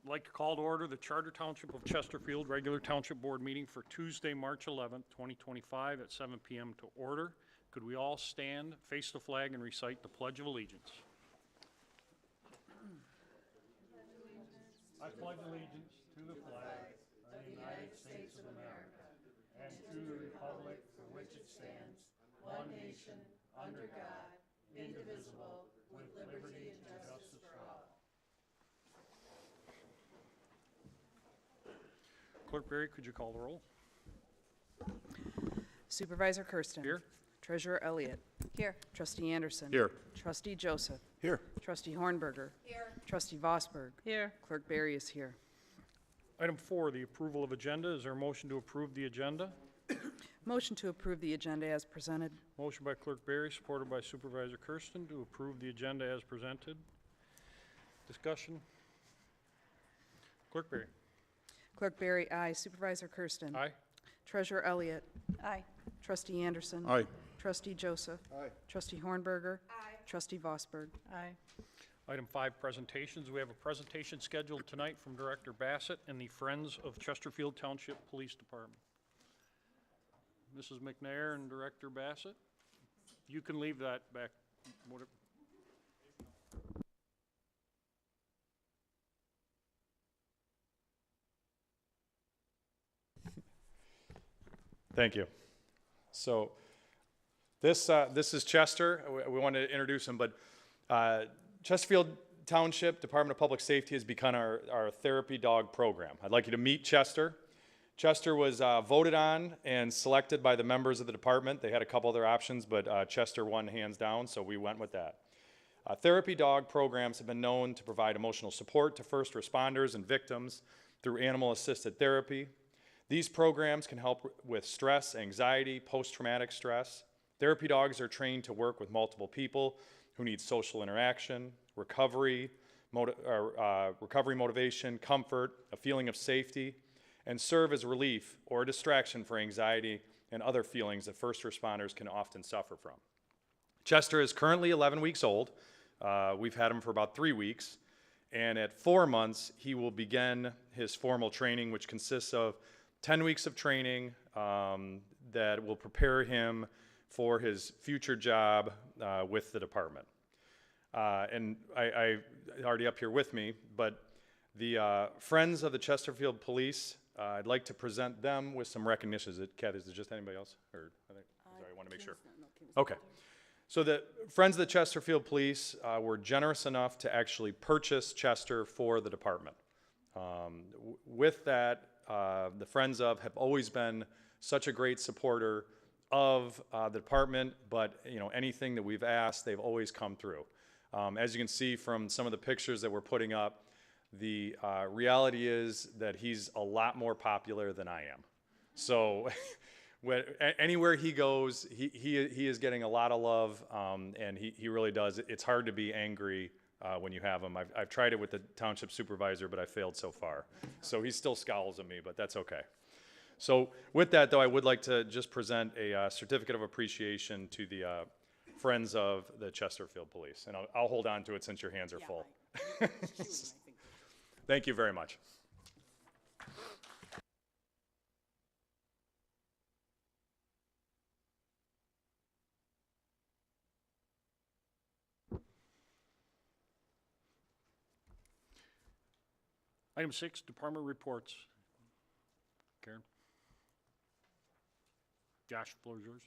I'd like to call to order the Charter Township of Chesterfield regular Township Board meeting for Tuesday, March 11th, 2025 at 7 p.m. to order. Could we all stand, face the flag, and recite the Pledge of Allegiance? I pledge allegiance to the flag of the United States of America and to the republic for which it stands, one nation, under God, indivisible, with liberty and justice for all. Clerk Berry, could you call the roll? Supervisor Kersten. Here. Treasurer Elliott. Here. Trustee Anderson. Here. Trustee Joseph. Here. Trustee Hornberger. Here. Trustee Vosberg. Here. Clerk Berry is here. Item 4, the approval of agenda. Is there a motion to approve the agenda? Motion to approve the agenda as presented. Motion by Clerk Berry, supported by Supervisor Kersten to approve the agenda as presented. Discussion? Clerk Berry. Clerk Berry, aye. Supervisor Kersten. Aye. Treasurer Elliott. Aye. Trustee Anderson. Aye. Trustee Joseph. Aye. Trustee Hornberger. Aye. Trustee Vosberg. Aye. Item 5, presentations. We have a presentation scheduled tonight from Director Bassett and the Friends of Chesterfield Township Police Department. Mrs. McNair and Director Bassett, you can leave that back. Thank you. So this is Chester. We wanted to introduce him, but Chesterfield Township Department of Public Safety has begun our therapy dog program. I'd like you to meet Chester. Chester was voted on and selected by the members of the department. They had a couple other options, but Chester won hands down, so we went with that. Therapy dog programs have been known to provide emotional support to first responders and victims through animal-assisted therapy. These programs can help with stress, anxiety, post-traumatic stress. Therapy dogs are trained to work with multiple people who need social interaction, recovery, motivation, comfort, a feeling of safety, and serve as relief or distraction for anxiety and other feelings that first responders can often suffer from. Chester is currently 11 weeks old. We've had him for about 3 weeks, and at 4 months, he will begin his formal training, which consists of 10 weeks of training that will prepare him for his future job with the department. And I already up here with me, but the Friends of the Chesterfield Police, I'd like to present them with some recognition. Is it, Kat, is it just anybody else? Or, sorry, I want to make sure. Okay. So the Friends of the Chesterfield Police were generous enough to actually purchase Chester for the department. With that, the Friends of have always been such a great supporter of the department, but anything that we've asked, they've always come through. As you can see from some of the pictures that we're putting up, the reality is that he's a lot more popular than I am. So anywhere he goes, he is getting a lot of love, and he really does. It's hard to be angry when you have him. I've tried it with the township supervisor, but I failed so far. So he still scowls at me, but that's okay. So with that, though, I would like to just present a certificate of appreciation to the Friends of the Chesterfield Police. And I'll hold on to it since your hands are full. Thank you very much. Item 6, department reports. Karen? Josh, the floor is yours.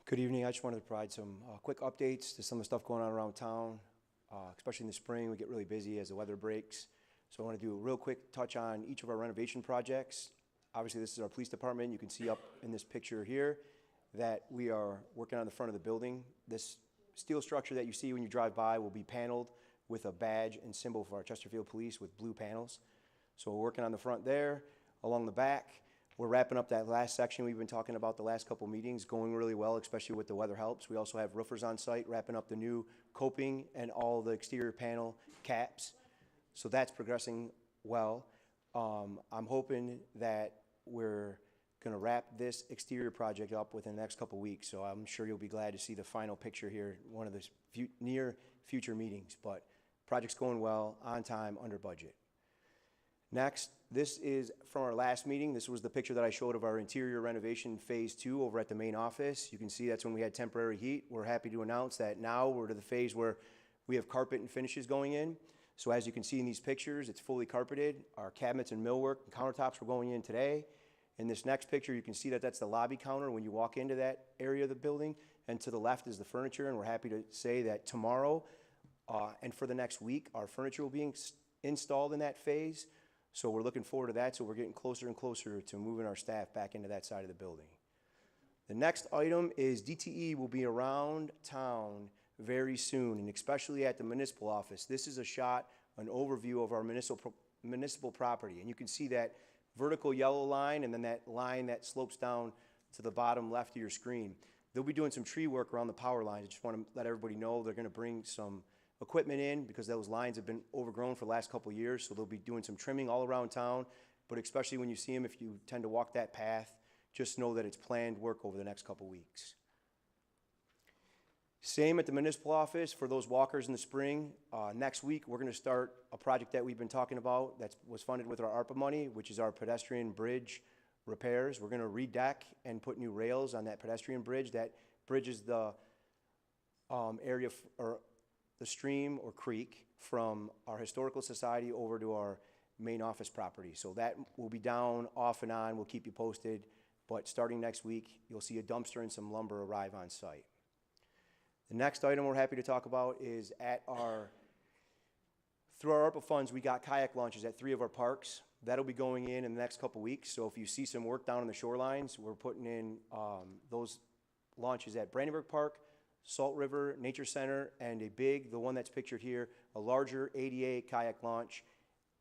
Good evening. I just wanted to provide some quick updates to some of the stuff going on around town, especially in the spring. We get really busy as the weather breaks. So I want to do a real quick touch on each of our renovation projects. Obviously, this is our police department. You can see up in this picture here that we are working on the front of the building. This steel structure that you see when you drive by will be paneled with a badge and symbol for our Chesterfield Police with blue panels. So we're working on the front there. Along the back, we're wrapping up that last section we've been talking about the last couple meetings, going really well, especially with the weather helps. We also have roofers on site wrapping up the new coping and all the exterior panel caps. So that's progressing well. I'm hoping that we're going to wrap this exterior project up within the next couple weeks. So I'm sure you'll be glad to see the final picture here in one of the near future meetings. But project's going well, on time, under budget. Next, this is from our last meeting. This was the picture that I showed of our interior renovation phase 2 over at the main office. You can see that's when we had temporary heat. We're happy to announce that now we're to the phase where we have carpet and finishes going in. So as you can see in these pictures, it's fully carpeted. Our cabinets and millwork and countertops were going in today. In this next picture, you can see that that's the lobby counter when you walk into that area of the building. And to the left is the furniture, and we're happy to say that tomorrow and for the next week, our furniture will be installed in that phase. So we're looking forward to that, so we're getting closer and closer to moving our staff back into that side of the building. The next item is DTE will be around town very soon, and especially at the municipal office. This is a shot, an overview of our municipal property, and you can see that vertical yellow line and then that line that slopes down to the bottom left of your screen. They'll be doing some tree work around the power lines. I just want to let everybody know they're going to bring some equipment in because those lines have been overgrown for the last couple of years, so they'll be doing some trimming all around town, but especially when you see them, if you tend to walk that path, just know that it's planned work over the next couple weeks. Same at the municipal office for those walkers in the spring. Next week, we're going to start a project that we've been talking about that was funded with our ARPA money, which is our pedestrian bridge repairs. We're going to redeck and put new rails on that pedestrian bridge that bridges the area or the stream or creek from our historical society over to our main office property. So that will be down off and on. We'll keep you posted. But starting next week, you'll see a dumpster and some lumber arrive on site. The next item we're happy to talk about is through our ARPA funds, we got kayak launches at 3 of our parks. That'll be going in the next couple weeks. So if you see some work down on the shorelines, we're putting in those launches at Brandenburg Park, Salt River Nature Center, and the one that's pictured here, a larger ADA kayak launch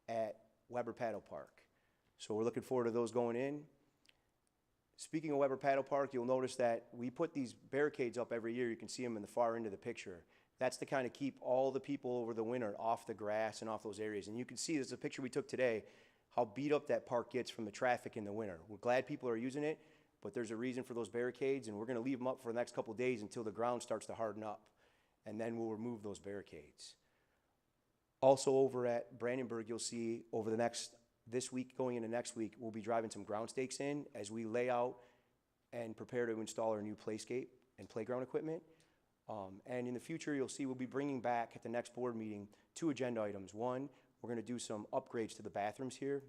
at Weber Paddle Park. So we're looking forward to those going in. Speaking of Weber Paddle Park, you'll notice that we put these barricades up every year. You can see them in the far end of the picture. That's to kind of keep all the people over the winter off the grass and off those areas. And you can see, there's a picture we took today, how beat up that park gets from the traffic in the winter. We're glad people are using it, but there's a reason for those barricades, and we're going to leave them up for the next couple of days until the ground starts to harden up, and then we'll remove those barricades. Also over at Brandenburg, you'll see over this week going into next week, we'll be driving some ground stakes in as we lay out and prepare to install our new playscape and playground equipment. And in the future, you'll see we'll be bringing back at the next board meeting 2 agenda items. One, we're going to do some upgrades to the bathrooms here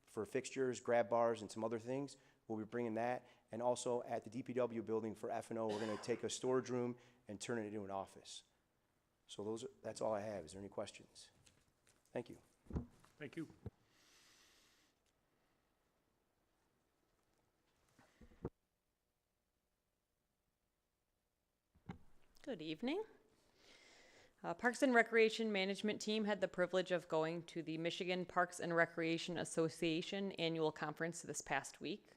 for fixtures, grab bars, and some other things. We'll be bringing that. And also at the DPW building for F&O, we're going to take a storage room and turn it into an office. So that's all I have. Is there any questions? Thank you. Thank you. Good evening. Parks and Recreation Management Team had the privilege of going to the Michigan Parks and Recreation Association annual conference this past week.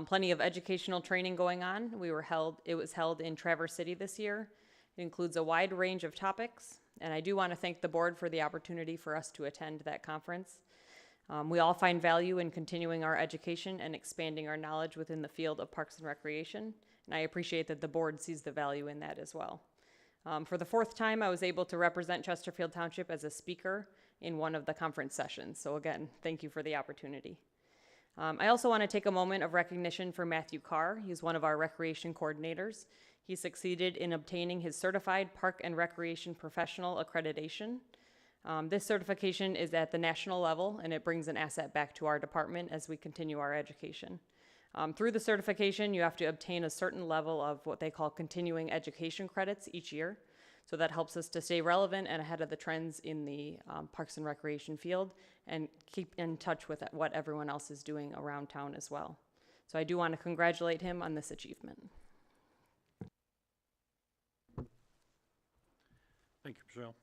Plenty of educational training going on. It was held in Traverse City this year. It includes a wide range of topics, and I do want to thank the board for the opportunity for us to attend that conference. We all find value in continuing our education and expanding our knowledge within the field of parks and recreation, and I appreciate that the board sees the value in that as well. For the 4th time, I was able to represent Chesterfield Township as a speaker in one of the conference sessions. So again, thank you for the opportunity. I also want to take a moment of recognition for Matthew Carr. He's one of our recreation coordinators. He succeeded in obtaining his certified park and recreation professional accreditation. This certification is at the national level, and it brings an asset back to our department as we continue our education. Through the certification, you have to obtain a certain level of what they call continuing education credits each year. So that helps us to stay relevant and ahead of the trends in the parks and recreation field and keep in touch with what everyone else is doing around town as well. So I do want to congratulate him on this achievement. Thank you, Michelle.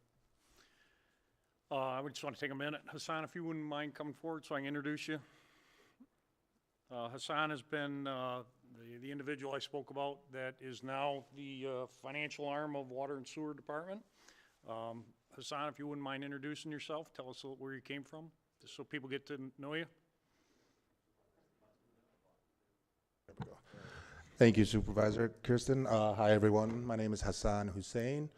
I would just want to take a minute. Hassan, if you wouldn't mind coming forward so I can introduce you. Hassan has been the individual I spoke about that is now the financial arm of Water and Sewer Department. Hassan, if you wouldn't mind introducing yourself, tell us where you came from, just so people get to know you. Thank you, Supervisor Kersten. Hi, everyone. My name is Hassan Hussein.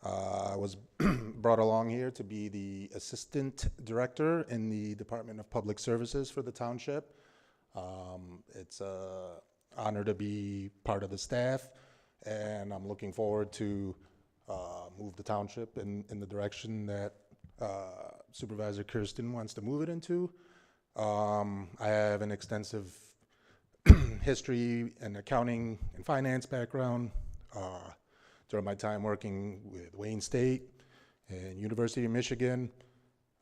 I was brought along here to be the Assistant Director in the Department of Public Services for the township. It's an honor to be part of the staff, and I'm looking forward to move the township in the direction that Supervisor Kersten wants to move it into. I have an extensive history and accounting and finance background during my time working with Wayne State and University of Michigan.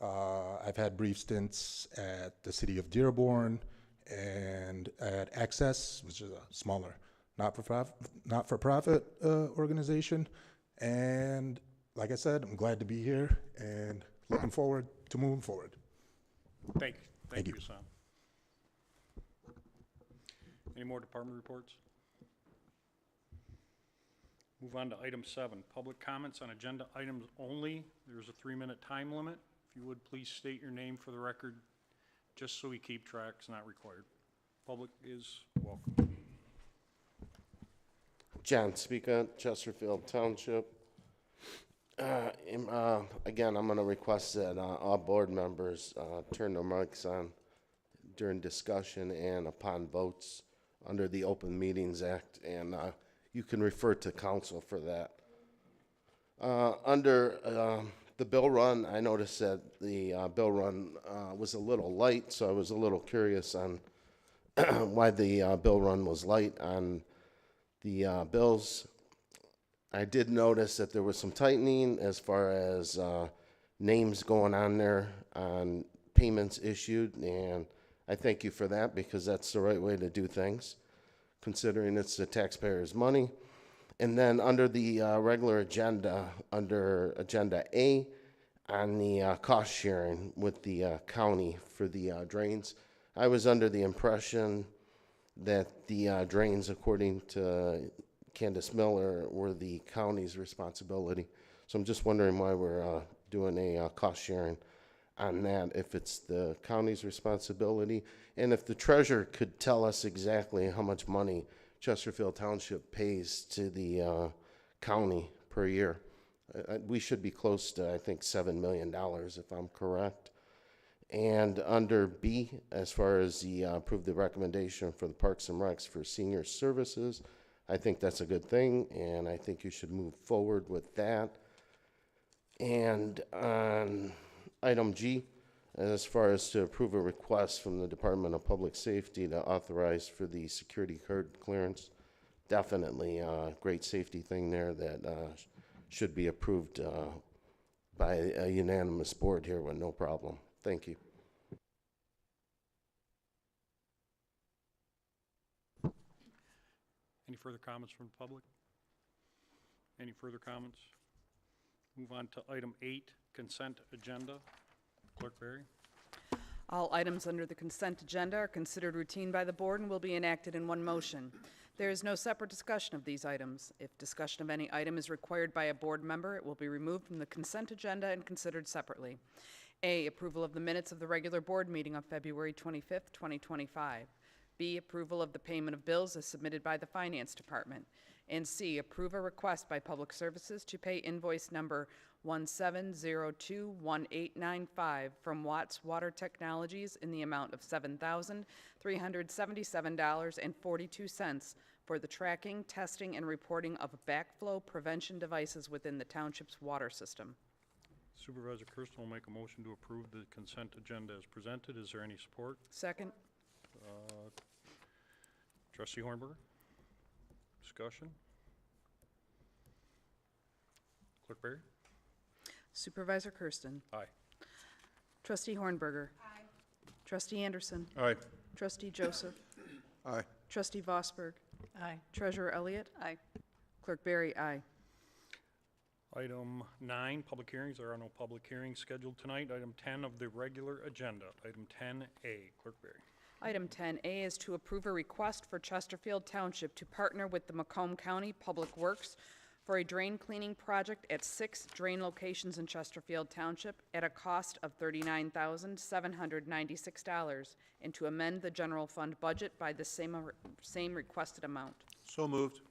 I've had brief stints at the city of Dearborn and at Access, which is a smaller not-for-profit organization. And like I said, I'm glad to be here and looking forward to moving forward. Thank you. Thank you. Hassan. Any more department reports? Move on to item 7, public comments on agenda items only. There's a 3-minute time limit. If you would, please state your name for the record, just so we keep track. It's not required. Public is welcome. John Speaker, Chesterfield Township. Again, I'm going to request that all board members turn their mics on during discussion and upon votes under the Open Meetings Act, and you can refer to council for that. Under the bill run, I noticed that the bill run was a little light, so I was a little curious on why the bill run was light on the bills. I did notice that there was some tightening as far as names going on there on payments issued, and I thank you for that because that's the right way to do things, considering it's the taxpayers' money. And then under the regular agenda, under Agenda A, on the cost sharing with the county for the drains, I was under the impression that the drains, according to Candace Miller, were the county's responsibility. So I'm just wondering why we're doing a cost sharing on that, if it's the county's responsibility, and if the treasurer could tell us exactly how much money Chesterfield Township pays to the county per year. We should be close to, I think, $7 million, if I'm correct. And under B, as far as the approve the recommendation for the Parks and Recs for senior services, I think that's a good thing, and I think you should move forward with that. And on item G, as far as to approve a request from the Department of Public Safety to authorize for the security card clearance, definitely a great safety thing there that should be approved by a unanimous board here with no problem. Thank you. Any further comments from the public? Any further comments? Move on to item 8, consent agenda. Clerk Berry. All items under the consent agenda are considered routine by the board and will be enacted in one motion. There is no separate discussion of these items. If discussion of any item is required by a board member, it will be removed from the consent agenda and considered separately. A, approval of the minutes of the regular board meeting on February 25th, 2025. B, approval of the payment of bills as submitted by the Finance Department. And C, approve a request by Public Services to pay invoice number 17021895 from Watts Water Technologies in the amount of $7,377.42 for the tracking, testing, and reporting of backflow prevention devices within the township's water system. Supervisor Kersten will make a motion to approve the consent agenda as presented. Is there any support? Second. Trustee Hornberger? Discussion? Clerk Berry? Supervisor Kersten. Aye. Trustee Hornberger. Aye. Trustee Anderson. Aye. Trustee Joseph. Aye. Trustee Vosberg. Aye. Treasurer Elliott. Aye. Clerk Berry. Aye. Item 9, public hearings. There are no public hearings scheduled tonight. Item 10 of the regular agenda. Item 10A. Clerk Berry. Item 10A is to approve a request for Chesterfield Township to partner with the Macomb County Public Works for a drain cleaning project at 6 drain locations in Chesterfield Township at a cost of $39,796, and to amend the general fund budget by the same requested amount. So moved.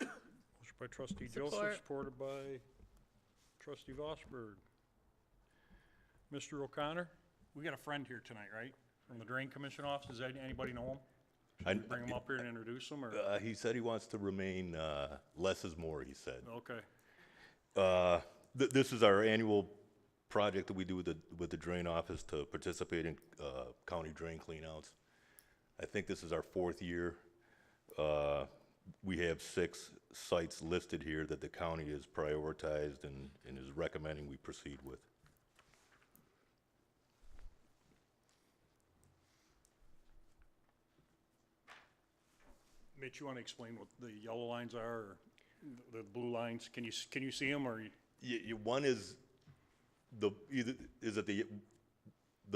Motion by trustee Joseph, supported by trustee Vosberg. Mr. O'Connor, we got a friend here tonight, right? From the Drain Commission office. Does anybody know him? Should we bring him up here and introduce him, or? He said he wants to remain, less is more, he said. Okay. This is our annual project that we do with the drain office to participate in county drain cleanouts. I think this is our 4th year. We have 6 sites listed here that the county has prioritized and is recommending we proceed with. Mitch, you want to explain what the yellow lines are, or the blue lines? Can you see them, or? One is the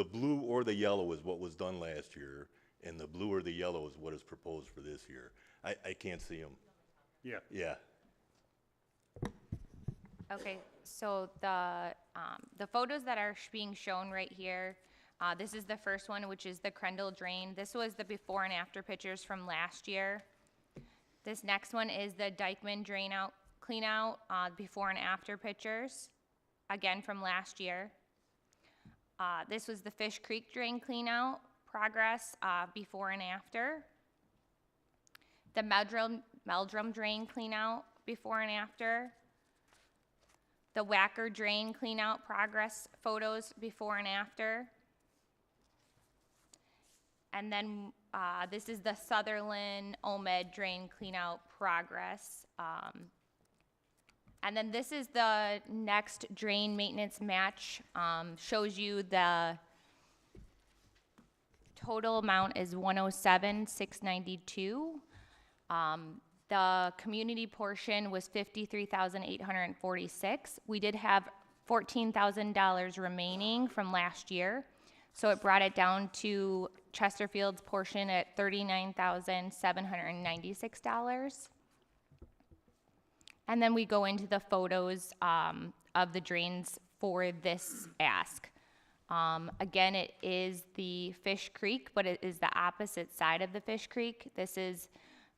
blue or the yellow is what was done last year, and the blue or the yellow is what is proposed for this year. I can't see them. Yeah. Yeah. Okay, so the photos that are being shown right here, this is the first one, which is the Crendel Drain. This was the before and after pictures from last year. This next one is the Dykeman Drain clean out, before and after pictures, again from last year. This was the Fish Creek Drain clean out progress, before and after. The Meldrum Drain clean out before and after. The Wacker Drain clean out progress photos before and after. And then this is the Sutherland Omed Drain clean out progress. And then this is the next drain maintenance match. Shows you the total amount is $107,692. The community portion was $53,846. We did have $14,000 remaining from last year, so it brought it down to Chesterfield's portion at $39,796. And then we go into the photos of the drains for this ask. Again, it is the Fish Creek, but it is the opposite side of the Fish Creek. This is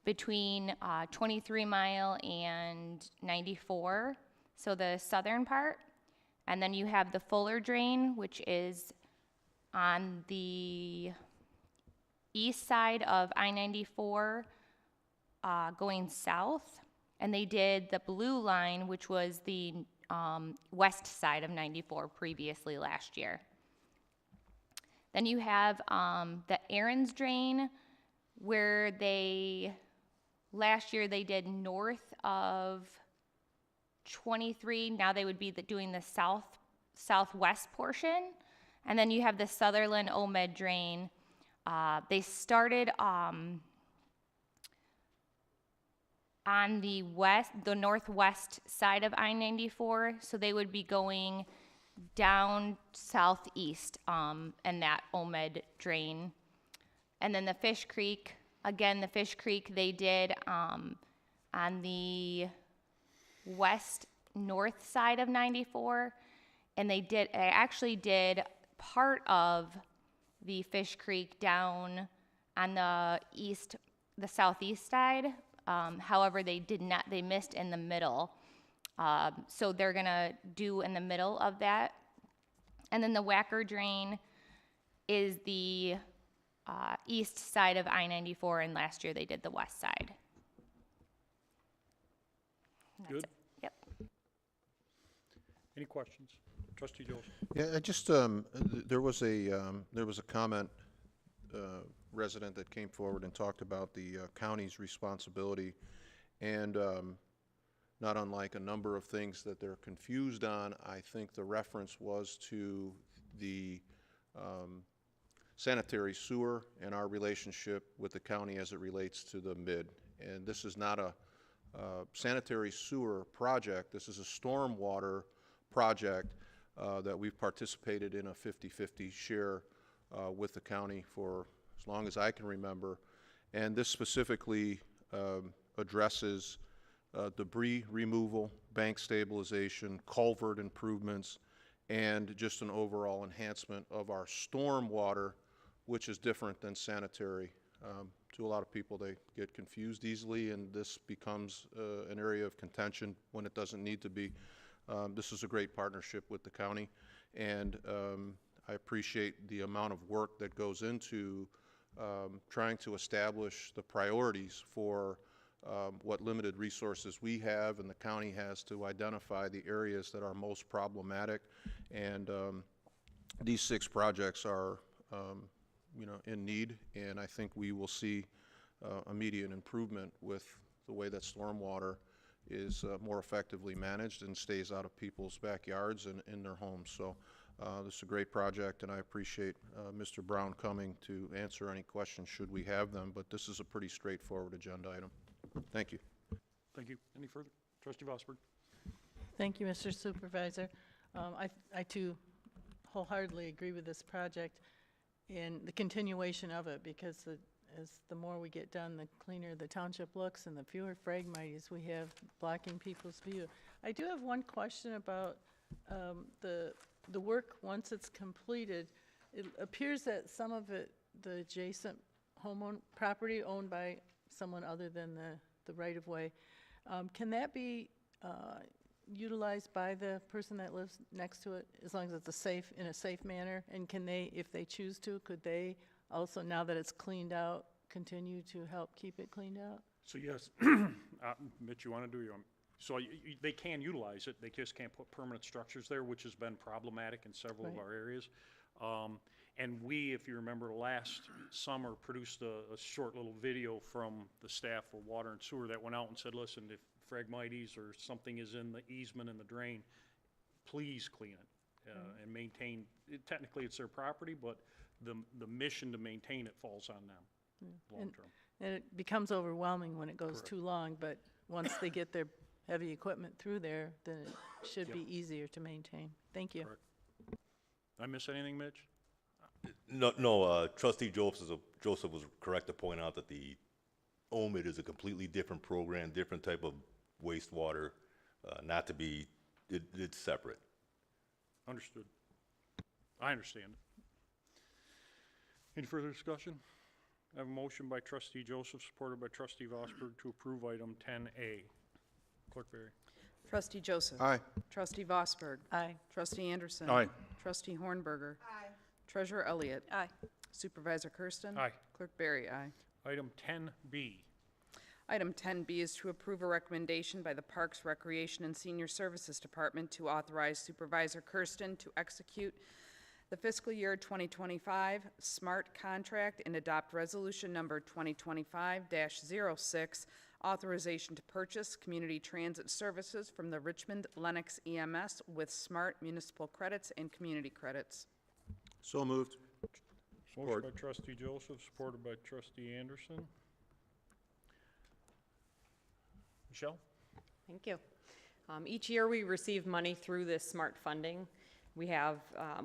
between 23 Mile and 94, so the southern part. And then you have the Fuller Drain, which is on the east side of I-94 going south. And they did the blue line, which was the west side of 94 previously last year. Then you have the Aaron's Drain, where last year they did north of 23. Now they would be doing the southwest portion. And then you have the Sutherland Omed Drain. They started on the northwest side of I-94, so they would be going down southeast in that Omed Drain. And then the Fish Creek, again, the Fish Creek they did on the west-north side of 94, and they actually did part of the Fish Creek down on the southeast side. However, they missed in the middle. So they're gonna do in the middle of that. And then the Wacker Drain is the east side of I-94, and last year they did the west side. And that's Good. it. Yep. Any questions? Trustee Joseph. Yeah, I just, there was a comment, resident that came forward and talked about the county's responsibility, and not unlike a number of things that they're confused on, I think the reference was to the sanitary sewer and our relationship with the county as it relates to the MID. And this is not a sanitary sewer project. This is a stormwater project that we've participated in a 50-50 share with the county for as long as I can remember. And this specifically addresses debris removal, bank stabilization, culvert improvements, and just an overall enhancement of our storm water, which is different than sanitary. To a lot of people, they get confused easily, and this becomes an area of contention when it doesn't need to be. This is a great partnership with the county, and I appreciate the amount of work that goes into trying to establish the priorities for what limited resources we have and the county has to identify the areas that are most problematic. And these 6 projects are in need, and I think we will see immediate improvement with the way that stormwater is more effectively managed and stays out of people's backyards and in their homes. So this is a great project, and I appreciate Mr. Brown coming to answer any questions should we have them, but this is a pretty straightforward agenda item. Thank you. Thank you. Any further? Trustee Vosberg? Thank you, Mr. Supervisor. I too wholeheartedly agree with this project and the continuation of it, because the more we get done, the cleaner the township looks and the fewer phragmites we have blocking people's view. I do have one question about the work once it's completed. It appears that some of it, the adjacent property owned by someone other than the right-of-way, can that be utilized by the person that lives next to it, as long as it's in a safe manner? And can they, if they choose to, could they also, now that it's cleaned out, continue to help keep it cleaned out? So yes, Mitch, you want to do your, so they can utilize it, they just can't put permanent structures there, which has been problematic in several of Right. our areas. And we, if you remember, last summer produced a short little video from the staff of Water and Sewer that went out and said, listen, if Phragmites or something is in the easement in the drain, please clean it and maintain. Technically, it's their property, but the mission to maintain it falls on them long term. And it becomes overwhelming when it goes Correct. too long, but once they get their heavy equipment through there, then it should be easier to maintain. Thank you. Correct. Did I miss anything, Mitch? No, Trustee Joseph was correct to point out that the OMID is a completely different program, different type of wastewater, not to be, it's separate. Understood. I understand it. Any further discussion? I have a motion by Trustee Joseph, supported by Trustee Vosberg, to approve item 10A. Clerk Berry. Trustee Joseph. Aye. Trustee Vosberg. Aye. Trustee Anderson. Aye. Trustee Hornberger. Aye. Treasurer Elliott. Aye. Supervisor Kersten. Aye. Clerk Berry, aye. Item 10B. Item 10B is to approve a recommendation by the Parks, Recreation, and Senior Services Department to authorize Supervisor Kersten to execute the fiscal year 2025 SMART contract and adopt resolution number 2025-06, authorization to purchase community transit services from the Richmond Lennox EMS with SMART municipal credits and community credits. So moved. Motion by Trustee Joseph, supported by Trustee Anderson. Michelle? Thank you. Each year, we receive money through this SMART funding. We have,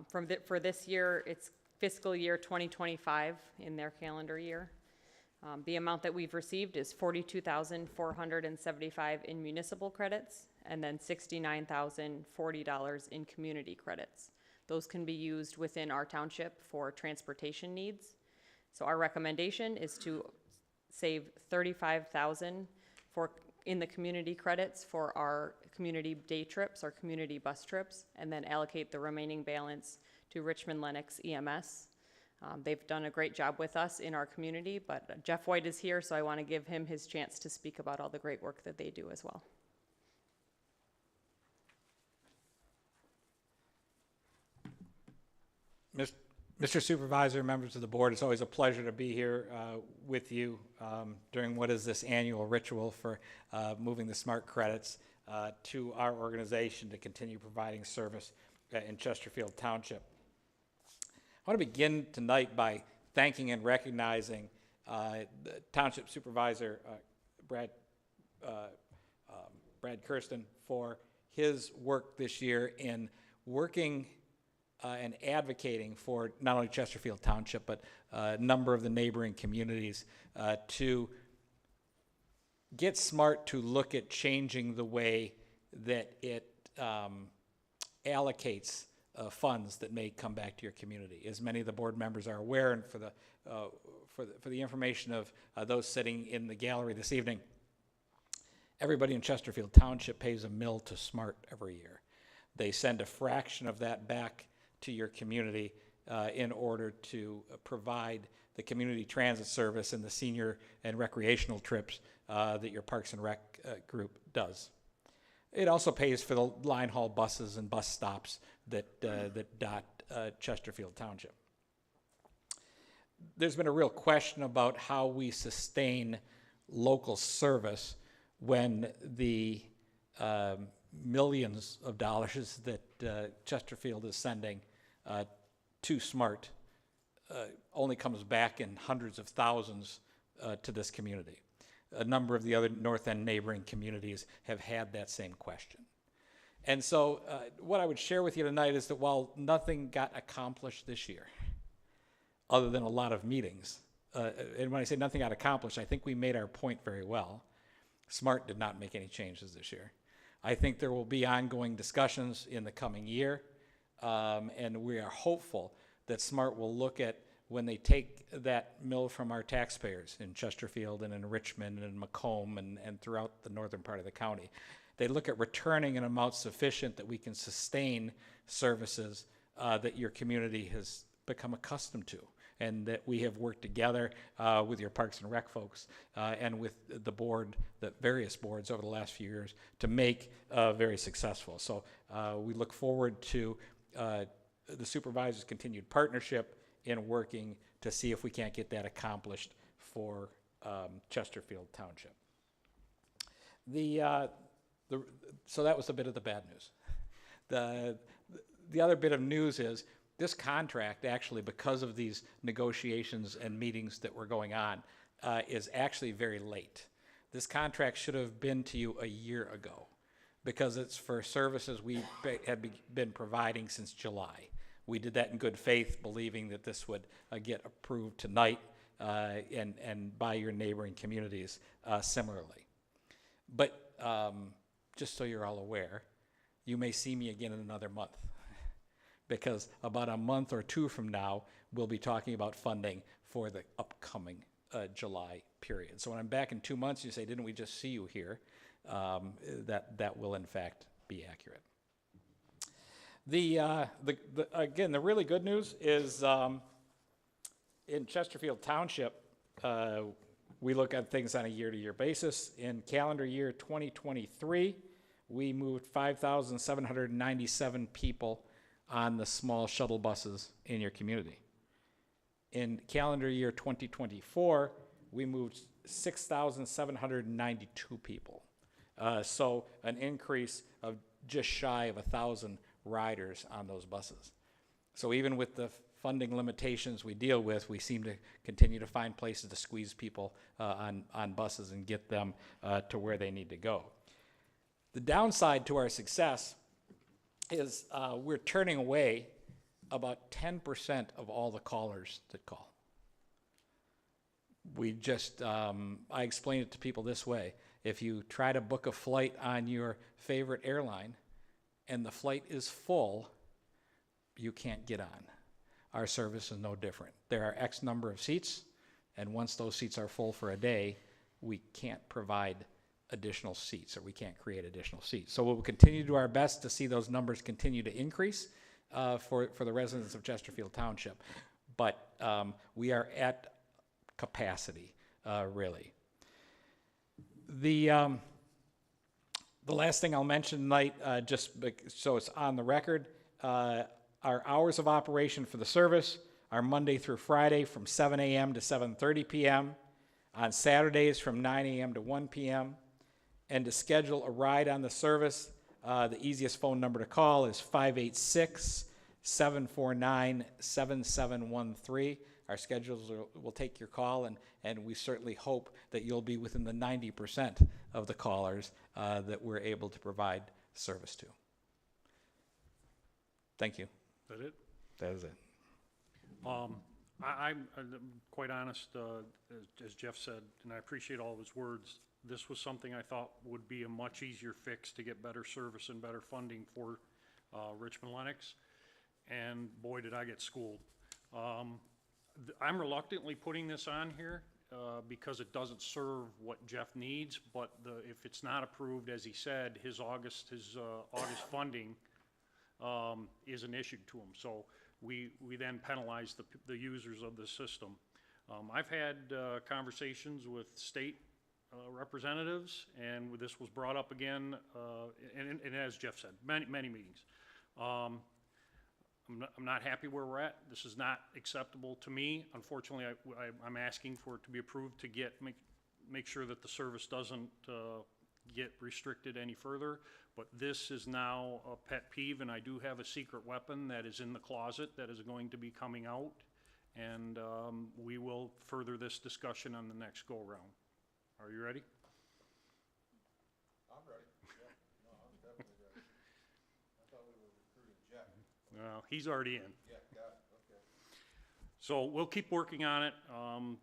for this year, it's fiscal year 2025 in their calendar year. The amount that we've received is $42,475 in municipal credits, and then $69,040 in community credits. Those can be used within our township for transportation needs. So our recommendation is to save $35,000 in the community credits for our community day trips, our community bus trips, and then allocate the remaining balance to Richmond Lennox EMS. They've done a great job with us in our community, but Jeff White is here, so I want to give him his chance to speak about all the great work that they do as well. Mr. Supervisor, members of the board, it's always a pleasure to be here with you during what is this annual ritual for moving the SMART credits to our organization to continue providing service in Chesterfield Township. I want to begin tonight by thanking and recognizing the Township Supervisor Brad Kersten for his work this year in working and advocating for not only Chesterfield Township, but a number of the neighboring communities to get SMART to look at changing the way that it allocates funds that may come back to your community. As many of the board members are aware, and for the information of those sitting in the gallery this evening, everybody in Chesterfield Township pays a mill to SMART every year. They send a fraction of that back to your community in order to provide the community transit service and the senior and recreational trips that your Parks and Rec group does. It also pays for the line haul buses and bus stops that dot Chesterfield Township. There's been a real question about how we sustain local service when the millions of dollars that Chesterfield is sending to SMART only comes back in hundreds of thousands to this community. A number of the other North End neighboring communities have had that same question. And so what I would share with you tonight is that while nothing got accomplished this year, other than a lot of meetings, and when I say nothing got accomplished, I think we made our point very well. SMART did not make any changes this year. I think there will be ongoing discussions in the coming year, and we are hopeful that SMART will look at when they take that mill from our taxpayers in Chesterfield and in Richmond and in Macomb and throughout the northern part of the county. They look at returning an amount sufficient that we can sustain services that your community has become accustomed to, and that we have worked together with your Parks and Rec folks and with the board, the various boards over the last few years to make very successful. So we look forward to the supervisor's continued partnership in working to see if we can't get that accomplished for Chesterfield Township. So that was a bit of the bad news. The other bit of news is this contract actually, because of these negotiations and meetings that were going on, is actually very late. This contract should have been to you a year ago because it's for services we had been providing since July. We did that in good faith, believing that this would get approved tonight and by your neighboring communities similarly. But just so you're all aware, you may see me again in another month because about a month or two from now, we'll be talking about funding for the upcoming July period. So when I'm back in 2 months, you say, didn't we just see you here? That will in fact be accurate. Again, the really good news is in Chesterfield Township, we look at things on a year-to-year basis. In calendar year 2023, we moved 5,797 people on the small shuttle buses in your community. In calendar year 2024, we moved 6,792 people. So an increase of just shy of 1,000 riders on those buses. So even with the funding limitations we deal with, we seem to continue to find places to squeeze people on buses and get them to where they need to go. The downside to our success is we're turning away about 10% of all the callers that call. We just, I explain it to people this way. If you try to book a flight on your favorite airline and the flight is full, you can't get on. Our service is no different. There are X number of seats, and once those seats are full for a day, we can't provide additional seats, or we can't create additional seats. So we'll continue to do our best to see those numbers continue to increase for the residents of Chesterfield Township. But we are at capacity, really. The last thing I'll mention tonight, just so it's on the record, our hours of operation for the service are Monday through Friday from 7 a.m. to 7:30 p.m., on Saturdays from 9 a.m. to 1 p.m., and to schedule a ride on the service, the easiest phone number to call is 586-749-7713. Our schedulers will take your call, and we certainly hope that you'll be within the 90% of the callers that we're able to provide service to. Thank you. Is that it? That is it. I'm quite honest, as Jeff said, and I appreciate all of his words. This was something I thought would be a much easier fix to get better service and better funding for Richmond Lennox, and boy, did I get schooled. I'm reluctantly putting this on here because it doesn't serve what Jeff needs, but if it's not approved, as he said, his August funding isn't issued to him. So we then penalize the users of the system. I've had conversations with state representatives, and this was brought up again, and as Jeff said, many meetings. I'm not happy where we're at. This is not acceptable to me. Unfortunately, I'm asking for it to be approved to make sure that the service doesn't get restricted any further. But this is now a pet peeve, and I do have a secret weapon that is in the closet that is going to be coming out, and we will further this discussion on the next go-around. Are you ready? I'm ready. Yeah, no, I'm definitely ready. I thought we were recruiting Jeff. Well, he's already in. Yeah, got it, okay. So we'll keep working on it.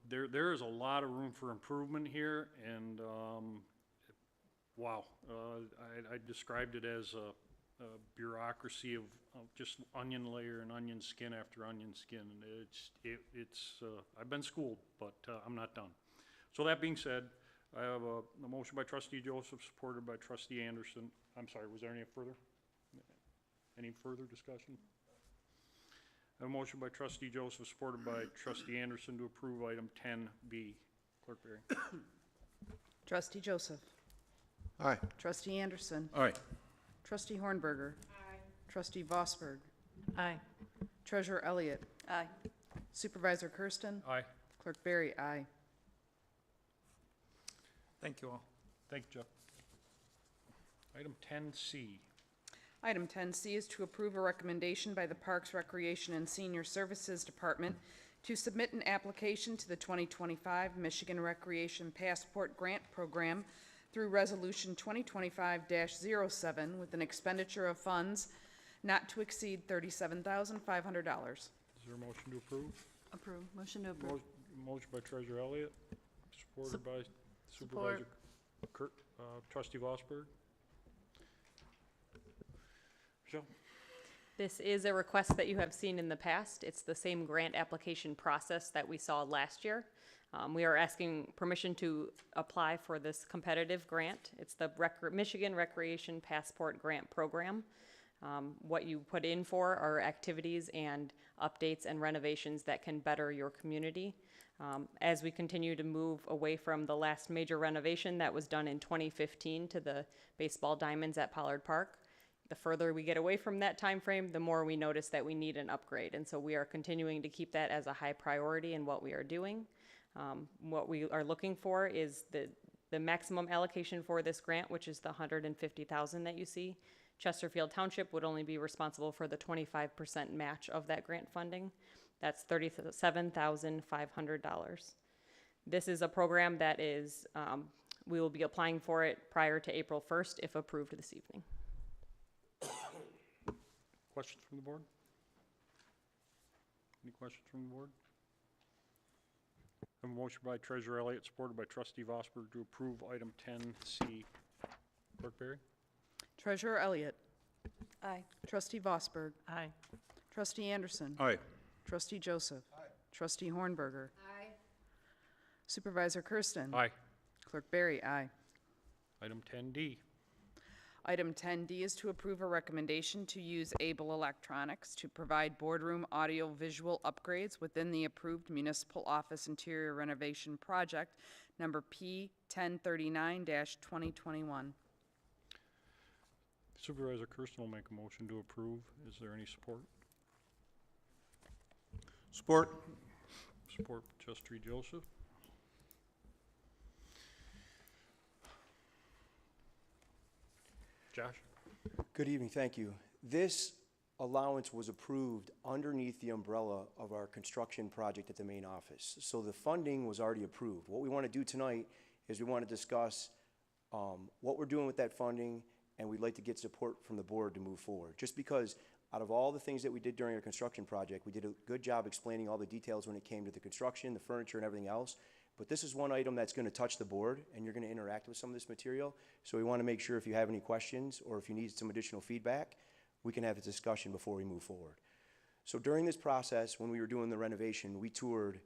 There is a lot of room for improvement here, and wow, I described it as a bureaucracy of just onion layer and onion skin after onion skin, and it's I've been schooled, but I'm not done. So that being said, I have a motion by Trustee Joseph, supported by Trustee Anderson. I'm sorry, was there any further discussion? I have a motion by Trustee Joseph, supported by Trustee Anderson, to approve item 10B. Clerk Berry. Trustee Joseph. Aye. Trustee Anderson. Aye. Trustee Hornberger. Aye. Trustee Vosberg. Aye. Treasurer Elliott. Aye. Supervisor Kersten. Aye. Clerk Berry, aye. Thank you all. Thank you, Jeff. Item 10C. Item 10C is to approve a recommendation by the Parks, Recreation, and Senior Services Department to submit an application to the 2025 Michigan Recreation Passport Grant Program through Resolution 2025-07 with an expenditure of funds not to exceed $37,500. Is there a motion to approve? Approve. Motion to approve. Motion by Treasurer Elliott, supported by Supervisor Trustee Vosberg. Michelle? This is a request that you have seen in the past. It's the same grant application process that we saw last year. We are asking permission to apply for this competitive grant. It's the Michigan Recreation Passport Grant Program. What you put in for are activities and updates and renovations that can better your community. As we continue to move away from the last major renovation that was done in 2015 to the baseball diamonds at Pollard Park, the further we get away from that time frame, the more we notice that we need an upgrade. And so we are continuing to keep that as a high priority in what we are doing. What we are looking for is the maximum allocation for this grant, which is the $150,000 that you see. Chesterfield Township would only be responsible for the 25% match of that grant funding. That's $37,500. This is a program that is, we will be applying for it prior to April 1st if approved this evening. Questions from the board? Any questions from the board? I have a motion by Treasurer Elliott, supported by Trustee Vosberg, to approve item 10C. Clerk Berry? Treasurer Elliott. Aye. Trustee Vosberg. Aye. Trustee Anderson. Aye. Trustee Joseph. Trustee Hornberger. Aye. Supervisor Kersten. Aye. Clerk Berry, aye. Item 10D. Item 10D is to approve a recommendation to use Able Electronics to provide boardroom audio-visual upgrades within the approved municipal office interior renovation project number P1039-2021. Supervisor Kersten will make a motion to approve. Is there any support? Support. Support Trustee Joseph. Josh? Good evening, thank you. This allowance was approved underneath the umbrella of our construction project at the main office. So the funding was already approved. What we want to do tonight is we want to discuss what we're doing with that funding, and we'd like to get support from the board to move forward. Just because out of all the things that we did during our construction project, we did a good job explaining all the details when it came to the construction, the furniture, and everything else. But this is one item that's gonna touch the board, and you're gonna interact with some of this material. So we wanna make sure if you have any questions, or if you need some additional feedback, we can have a discussion before we move forward. So during this process, when we were doing the renovation, we toured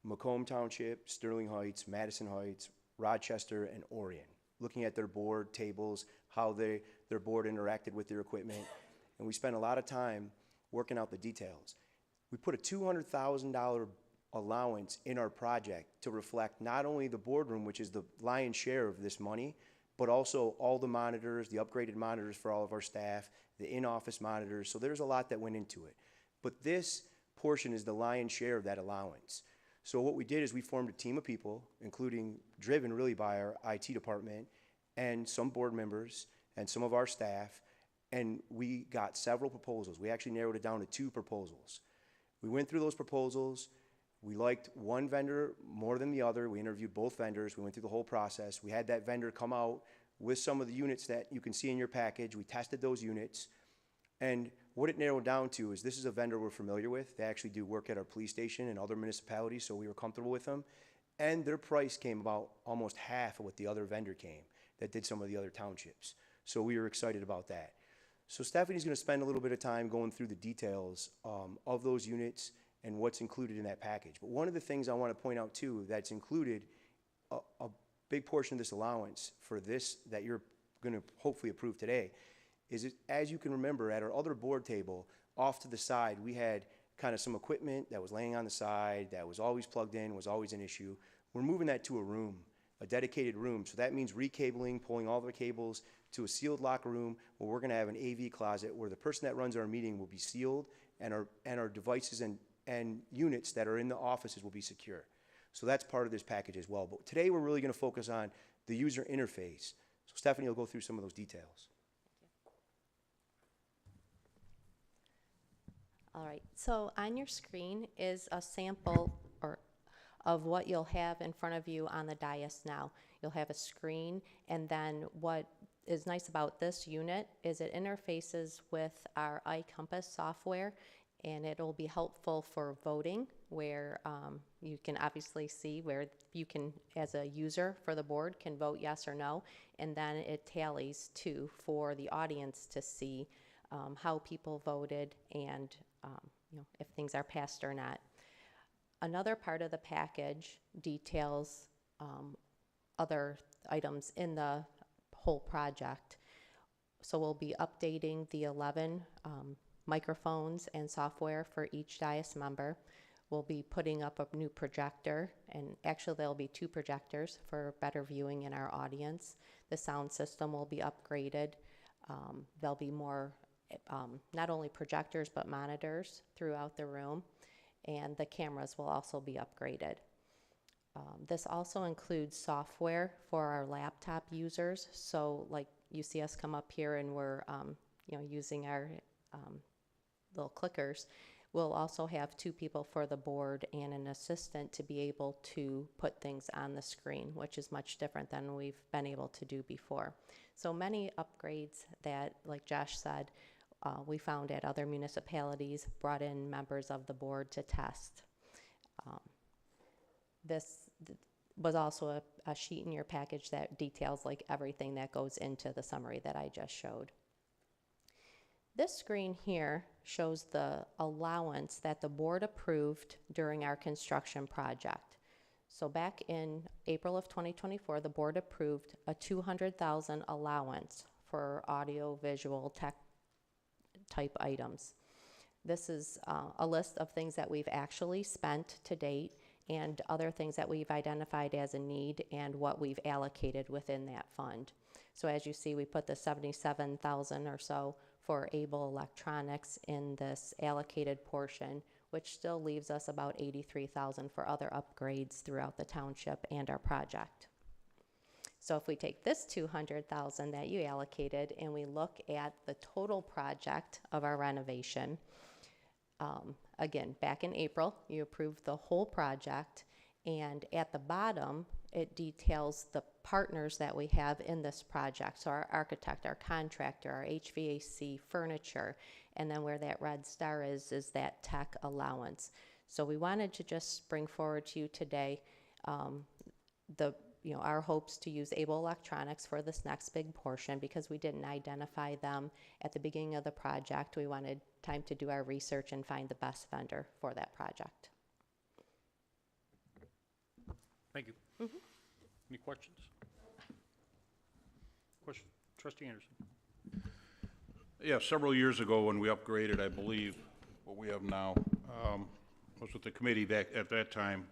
Macomb Township, Sterling Heights, Madison Heights, Rochester, and Orion, looking at their board tables, how their board interacted with their equipment, and we spent a lot of time working out the details. We put a $200,000 allowance in our project to reflect not only the boardroom, which is the lion's share of this money, but also all the monitors, the upgraded monitors for all of our staff, the in-office monitors, so there's a lot that went into it. But this portion is the lion's share of that allowance. So what we did is we formed a team of people, including driven really by our IT department and some board members and some of our staff, and we got several proposals. We actually narrowed it down to 2 proposals. We went through those proposals. We liked one vendor more than the other. We interviewed both vendors. We went through the whole process. We had that vendor come out with some of the units that you can see in your package. We tested those units. And what it narrowed down to is this is a vendor we're familiar with. They actually do work at our police station and other municipalities, so we were comfortable with them. And their price came about almost half of what the other vendor came that did some of the other townships. So we were excited about that. So Stephanie's gonna spend a little bit of time going through the details of those units and what's included in that package. But one of the things I wanna point out too, that's included, a big portion of this allowance for this that you're gonna hopefully approve today, is it, as you can remember, at our other board table, off to the side, we had kind of some equipment that was laying on the side, that was always plugged in, was always an issue. We're moving that to a room, a dedicated room. So that means recabling, pulling all the cables to a sealed locker room where we're gonna have an AV closet where the person that runs our meeting will be sealed and our devices and units that are in the offices will be secure. So that's part of this package as well. But today we're really gonna focus on the user interface. So Stephanie will go through some of those details. All right, so on your screen is a sample of what you'll have in front of you on the dais now. You'll have a screen, and then what is nice about this unit is it interfaces with our iCompass software, and it'll be helpful for voting, where you can obviously see where you can, as a user for the board, can vote yes or no, and then it tallies too for the audience to see how people voted and if things are passed or not. Another part of the package details other items in the whole project. So we'll be updating the 11 microphones and software for each dais member. We'll be putting up a new projector, and actually there'll be 2 projectors for better viewing in our audience. The sound system will be upgraded. There'll be more not only projectors but monitors throughout the room, and the cameras will also be upgraded. This also includes software for our laptop users, so like you see us come up here and we're using our little clickers. We'll also have 2 people for the board and an assistant to be able to put things on the screen, which is much different than we've been able to do before. So many upgrades that, like Josh said, we found at other municipalities, brought in members of the board to test. This was also a sheet in your package that details like everything that goes into the summary that I just showed. This screen here shows the allowance that the board approved during our construction project. So back in April of 2024, the board approved a $200,000 allowance for audio-visual tech type items. This is a list of things that we've actually spent to date and other things that we've identified as a need and what we've allocated within that fund. So as you see, we put the $77,000 or so for Able Electronics in this allocated portion, which still leaves us about $83,000 for other upgrades throughout the township and our project. So if we take this $200,000 that you allocated and we look at the total project of our renovation, again, back in April, you approved the whole project, and at the bottom, it details the partners that we have in this project. So our architect, our contractor, our HVAC, furniture, and then where that red star is that tech allowance. So we wanted to just bring forward to you today our hopes to use Able Electronics for this next big portion, because we didn't identify them at the beginning of the project. We wanted time to do our research and find the best vendor for that project. Thank you. Any questions? Question, Trustee Anderson. Yeah, several years ago when we upgraded, I believe, what we have now, was with the committee back at that time,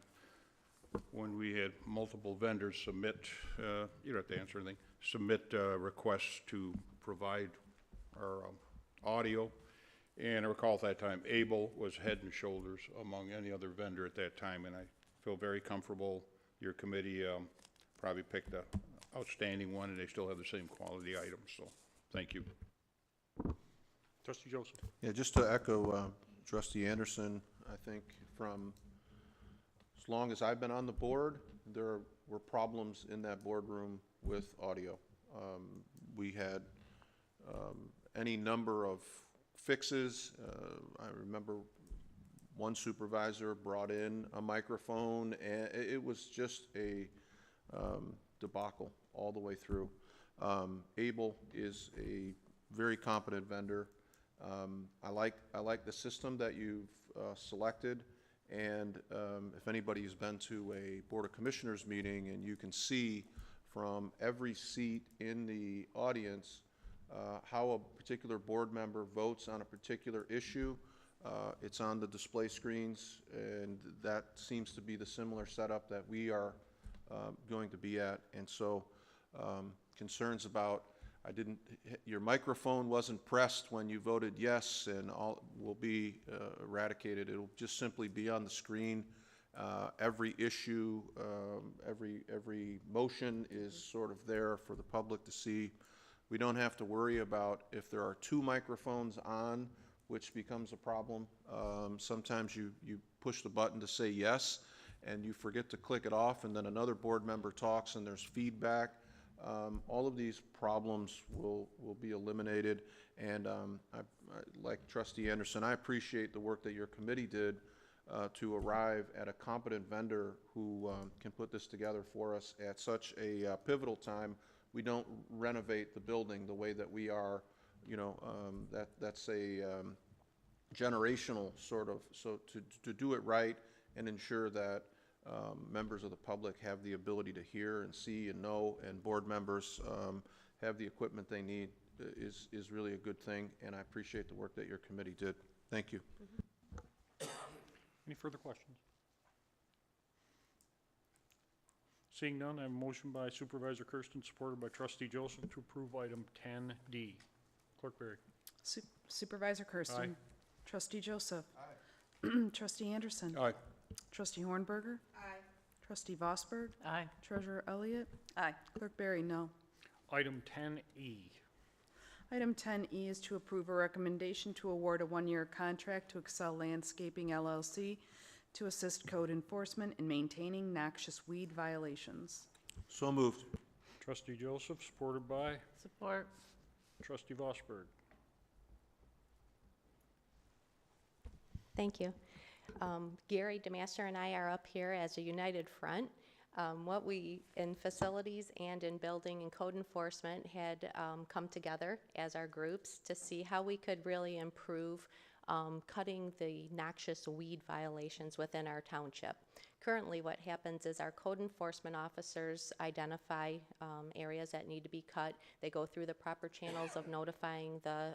when we had multiple vendors submit, you don't have to answer anything, submit requests to provide our audio. And I recall at that time, Able was head and shoulders among any other vendor at that time, and I feel very comfortable your committee probably picked a outstanding one, and they still have the same quality items, so thank you. Trustee Joseph. Yeah, just to echo Trustee Anderson, I think from as long as I've been on the board, there were problems in that boardroom with audio. We had any number of fixes. I remember one supervisor brought in a microphone, and it was just a debacle all the way through. Able is a very competent vendor. I like the system that you've selected, and if anybody's been to a Board of Commissioners meeting, and you can see from every seat in the audience how a particular board member votes on a particular issue. It's on the display screens, and that seems to be the similar setup that we are going to be at. And so concerns about your microphone wasn't pressed when you voted yes, and all will be eradicated. It'll just simply be on the screen. Every issue, every motion is sort of there for the public to see. We don't have to worry about if there are two microphones on, which becomes a problem. Sometimes you push the button to say yes, and you forget to click it off, and then another board member talks and there's feedback. All of these problems will be eliminated, and like Trustee Anderson, I appreciate the work that your committee did to arrive at a competent vendor who can put this together for us at such a pivotal time. We don't renovate the building the way that we are, that's a generational sort of, so to do it right and ensure that members of the public have the ability to hear and see and know, and board members have the equipment they need is really a good thing, and I appreciate the work that your committee did. Thank you. Any further questions? Seeing none, I have a motion by Supervisor Kersten, supported by Trustee Joseph, to approve item 10D. Clerk Berry. Supervisor Kersten. Aye. Trustee Joseph. Aye. Trustee Anderson. Aye. Trustee Hornberger. Aye. Trustee Vosberg. Aye. Treasurer Elliott. Aye. Clerk Berry, no. Item 10E. Item 10E is to approve a recommendation to award a one-year contract to Excel Landscaping LLC to assist code enforcement in maintaining noxious weed violations. So moved. Trustee Joseph, supported by Support. Trustee Vosberg. Thank you. Gary DeMaster and I are up here as a united front. What we, in facilities and in building and code enforcement, had come together as our groups to see how we could really improve cutting the noxious weed violations within our township. Currently, what happens is our code enforcement officers identify areas that need to be cut. They go through the proper channels of notifying the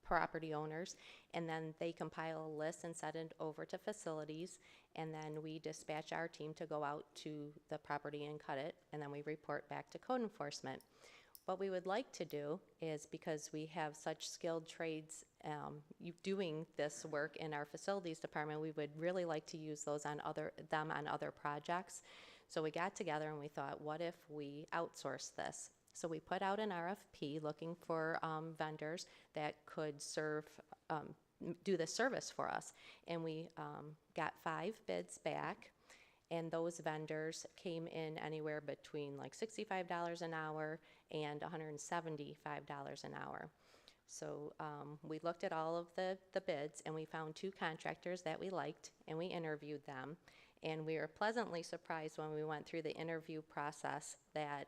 property owners, and then they compile a list and send it over to facilities, and then we dispatch our team to go out to the property and cut it, and then we report back to code enforcement. What we would like to do is, because we have such skilled trades doing this work in our facilities department, we would really like to use those on other projects. So we got together and we thought, what if we outsource this? So we put out an RFP looking for vendors that could do the service for us. And we got 5 bids back, and those vendors came in anywhere between like $65 an hour and $175 an hour. So we looked at all of the bids, and we found 2 contractors that we liked, and we interviewed them. And we were pleasantly surprised when we went through the interview process that,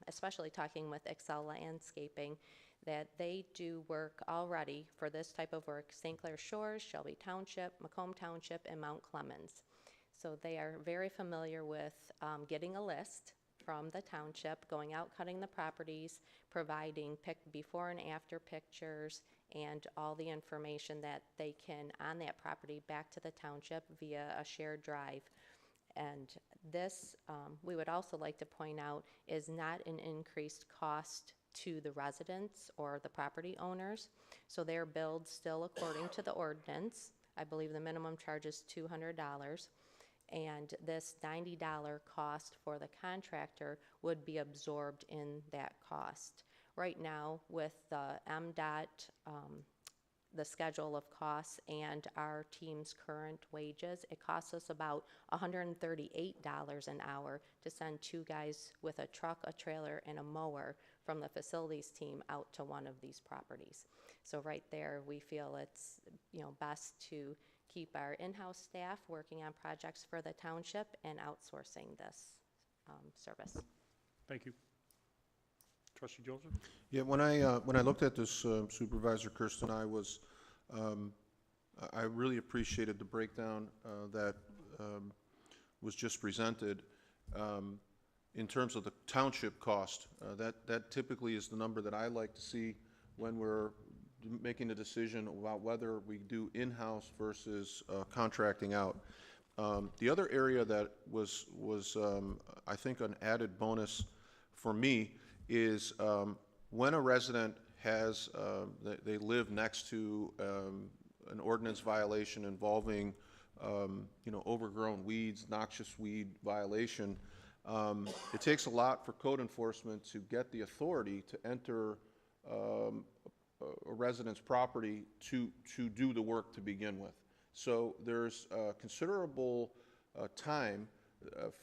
especially talking with Excel Landscaping, that they do work already for this type of work, St. Clair Shores, Shelby Township, Macomb Township, and Mount Clemens. So they are very familiar with getting a list from the township, going out, cutting the properties, providing before and after pictures, and all the information that they can on that property back to the township via a shared drive. And this, we would also like to point out, is not an increased cost to the residents or the property owners. So they're billed still according to the ordinance. I believe the minimum charge is $200. And this $90 cost for the contractor would be absorbed in that cost. Right now, with the MDOT, the schedule of costs and our team's current wages, it costs us about $138 an hour to send 2 guys with a truck, a trailer, and a mower from the facilities team out to one of these properties. So right there, we feel it's, best to keep our in-house staff working on projects for the township and outsourcing this service. Thank you. Trustee Joseph? Yeah, when I looked at this, Supervisor Kersten, I really appreciated the breakdown that was just presented in terms of the township cost. That typically is the number that I like to see when we're making a decision about whether we do in-house versus contracting out. The other area that was I think an added bonus for me is when a resident has, they live next to an ordinance violation involving, overgrown weeds, noxious weed violation, it takes a lot for code enforcement to get the authority to enter a resident's property to do the work to begin with. So there's considerable time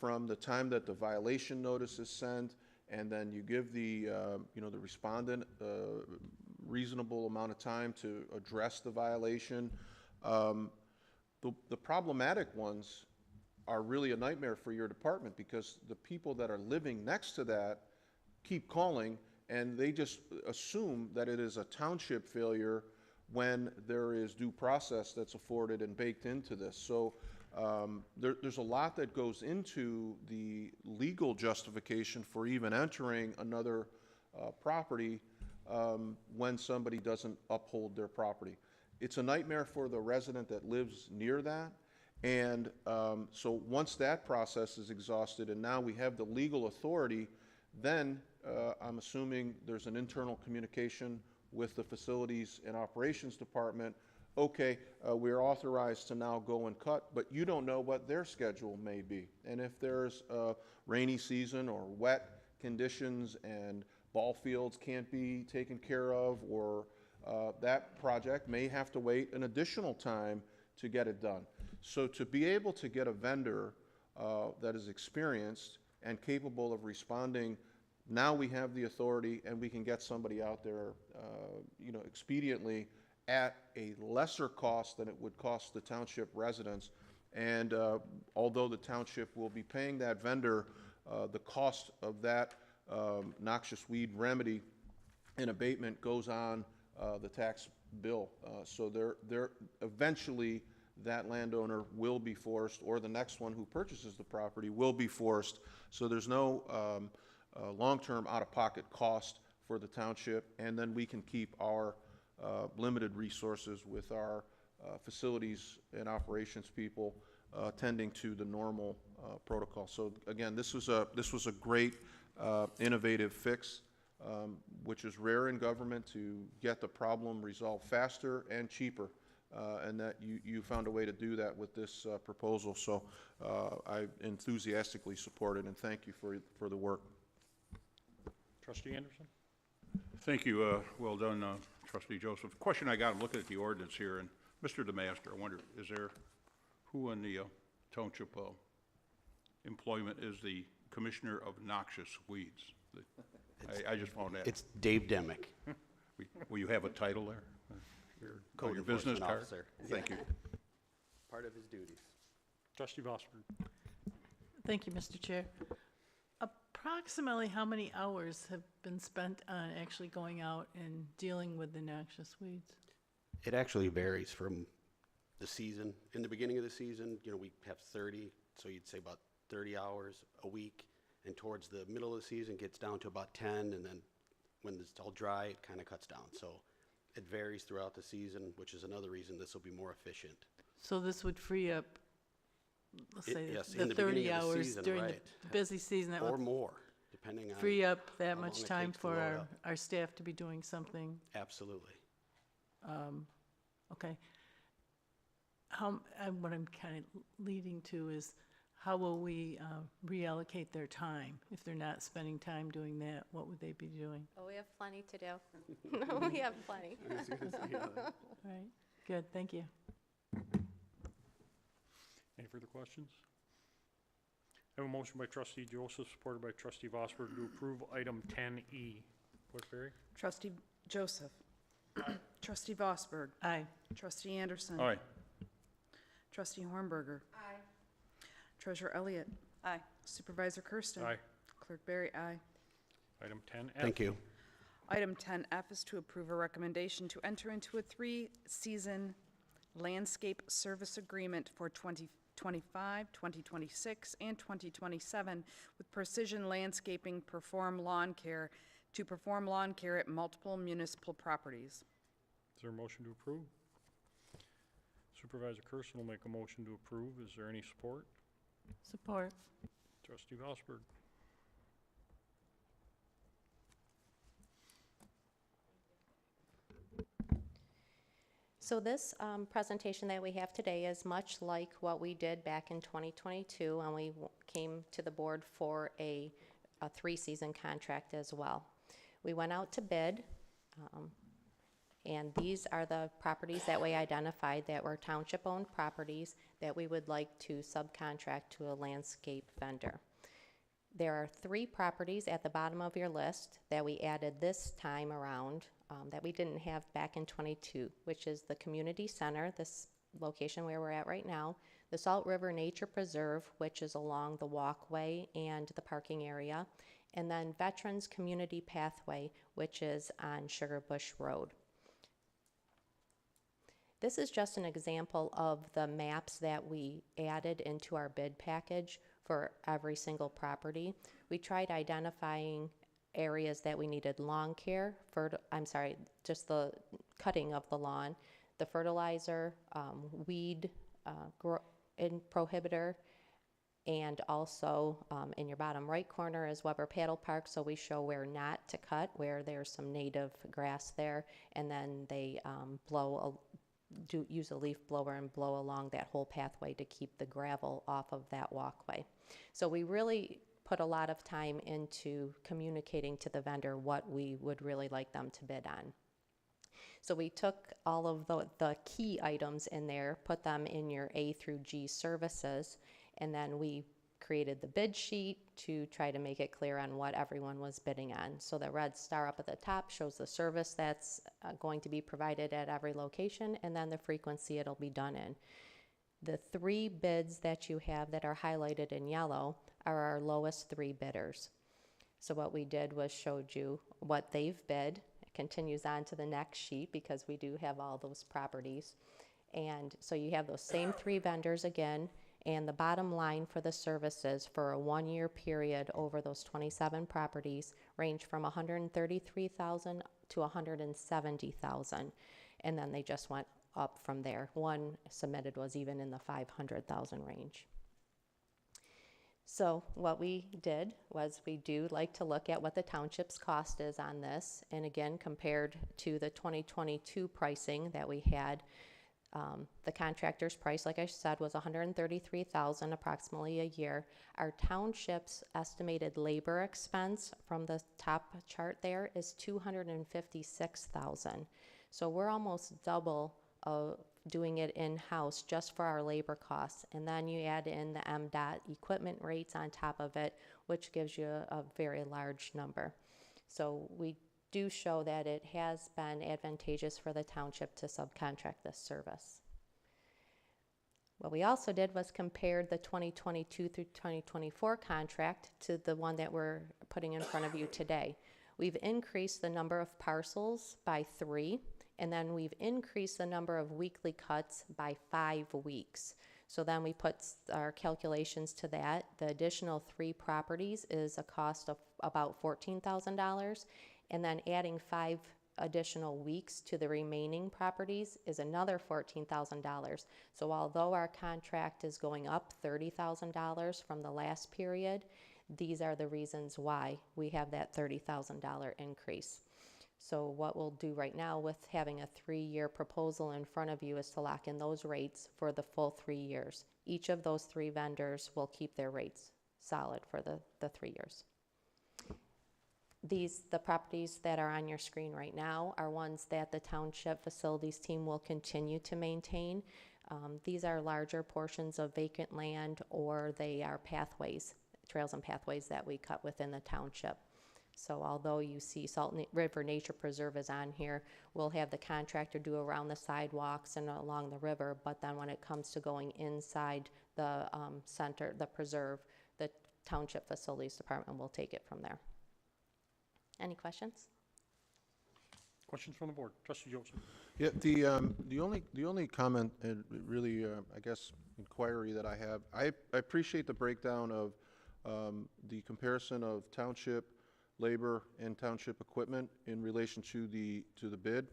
from the time that the violation notice is sent, and then you give the the respondent reasonable amount of time to address the violation. The problematic ones are really a nightmare for your department, because the people that are living next to that keep calling, and they just assume that it is a township failure when there is due process that's afforded and baked into this. So there's a lot that goes into the legal justification for even entering another property when somebody doesn't uphold their property. It's a nightmare for the resident that lives near that. And so once that process is exhausted and now we have the legal authority, then I'm assuming there's an internal communication with the Facilities and Operations Department. Okay, we're authorized to now go and cut, but you don't know what their schedule may be. And if there's a rainy season or wet conditions and ball fields can't be taken care of, or that project may have to wait an additional time to get it done. So to be able to get a vendor that is experienced and capable of responding, now we have the authority and we can get somebody out there, expediently at a lesser cost than it would cost the township residents. And although the township will be paying that vendor, the cost of that noxious weed remedy and abatement goes on the tax bill. So they're eventually that landowner will be forced, or the next one who purchases the property will be forced. So there's no long-term out-of-pocket cost for the township, and then we can keep our limited resources with our facilities and operations people tending to the normal protocol. So again, this was a great innovative fix, which is rare in government, to get the problem resolved faster and cheaper, and that you found a way to do that with this proposal. So I enthusiastically support it, and thank you for the work. Trustee Anderson? Thank you. Well done, Trustee Joseph. Question I got, I'm looking at the ordinance here, and Mr. DeMaster, I wonder, who in the township employment is the Commissioner of Noxious Weeds? I just found that. It's Dave Demick. Will you have a title there? Code Your business enforcement card? officer. Thank you. Part of his duties. Trustee Vosper? Thank you, Mr. Chair. Approximately how many hours have been spent on actually going out and dealing with the noxious weeds? It actually varies from the season. In the beginning of the season, you know, we have 30, so you'd say about 30 hours a week. And towards the middle of the season, it gets down to about 10, and then when it's all dry, it kind of cuts down. So it varies throughout the season, which is another reason this will be more efficient. So this would free up, let's say, Yes, the in the 30 beginning of the hours season, during right. the busy season. That Or would more, depending on. free up that how much long it time takes to for load up. our staff to be doing something. Absolutely. Okay. What I'm kind of leading to is, how will we reallocate their time? If they're not spending time doing that, what would they be doing? Oh, we have plenty to do. We have plenty. All right, good, thank you. Any further questions? I have a motion by trustee Joseph, supported by trustee Vosberg, to approve item 10E. Clerk Berry? Trustee Joseph. Trustee Vosberg. Aye. Trustee Anderson. Aye. Trustee Hornberger. Aye. Treasurer Elliott. Aye. Supervisor Kersten. Aye. Clerk Berry, aye. Item 10F. Thank you. Item 10F is to approve a recommendation to enter into a 3-season landscape service agreement for 2025, 2026, and 2027 with Precision Landscaping to perform lawn care at multiple municipal properties. Is there a motion to approve? Supervisor Kersten will make a motion to approve. Is there any support? Support. Trustee Vosberg. So this presentation that we have today is much like what we did back in 2022 when we came to the board for a 3-season contract as well. We went out to bid, and these are the properties that we identified that were township-owned properties that we would like to subcontract to a landscape vendor. There are 3 properties at the bottom of your list that we added this time around that we didn't have back in 22, which is the community center, this location where we're at right now, the Salt River Nature Preserve, which is along the walkway and the parking area, and then Veterans Community Pathway, which is on Sugar Bush Road. This is just an example of the maps that we added into our bid package for every single property. We tried identifying areas that we needed lawn care, just the cutting of the lawn, the fertilizer, weed prohibitor, and also in your bottom right corner is Weber Paddle Park, so we show where not to cut, where there's some native grass there, and then they use a leaf blower and blow along that whole pathway to keep the gravel off of that walkway. So we really put a lot of time into communicating to the vendor what we would really like them to bid on. So we took all of the key items in there, put them in your A through G services, and then we created the bid sheet to try to make it clear on what everyone was bidding on. So the red star up at the top shows the service that's going to be provided at every location, and then the frequency it'll be done in. The 3 bids that you have that are highlighted in yellow are our lowest 3 bidders. So what we did was showed you what they've bid. It continues on to the next sheet because we do have all those properties. And so you have those same 3 vendors again, and the bottom line for the services for a 1-year period over those 27 properties range from $133,000 to $170,000, and then they just went up from there. One submitted was even in the $500,000 range. So what we did was we do like to look at what the township's cost is on this, and again compared to the 2022 pricing that we had. The contractor's price, like I said, was $133,000 approximately a year. Our township's estimated labor expense from the top chart there is $256,000. So we're almost double of doing it in-house just for our labor costs. And then you add in the MDOT equipment rates on top of it, which gives you a very large number. So we do show that it has been advantageous for the township to subcontract this service. What we also did was compared the 2022 through 2024 contract to the one that we're putting in front of you today. We've increased the number of parcels by 3, and then we've increased the number of weekly cuts by 5 weeks. So then we put our calculations to that. The additional 3 properties is a cost of about $14,000, and then adding 5 additional weeks to the remaining properties is another $14,000. So although our contract is going up $30,000 from the last period, these are the reasons why we have that $30,000 increase. So what we'll do right now with having a 3-year proposal in front of you is to lock in those rates for the full 3 years. Each of those 3 vendors will keep their rates solid for the 3 years. The properties that are on your screen right now are ones that the township facilities team will continue to maintain. These are larger portions of vacant land, or they are pathways, trails and pathways that we cut within the township. So although you see River Nature Preserve is on here, we'll have the contractor do around the sidewalks and along the river, but then when it comes to going inside the center, the preserve, the township facilities department will take it from there. Any questions? Questions from the board? Trustee Joseph. Yeah, the only comment and really, I guess, inquiry that I have, I appreciate the breakdown of the comparison of township labor and township equipment in relation to the bid,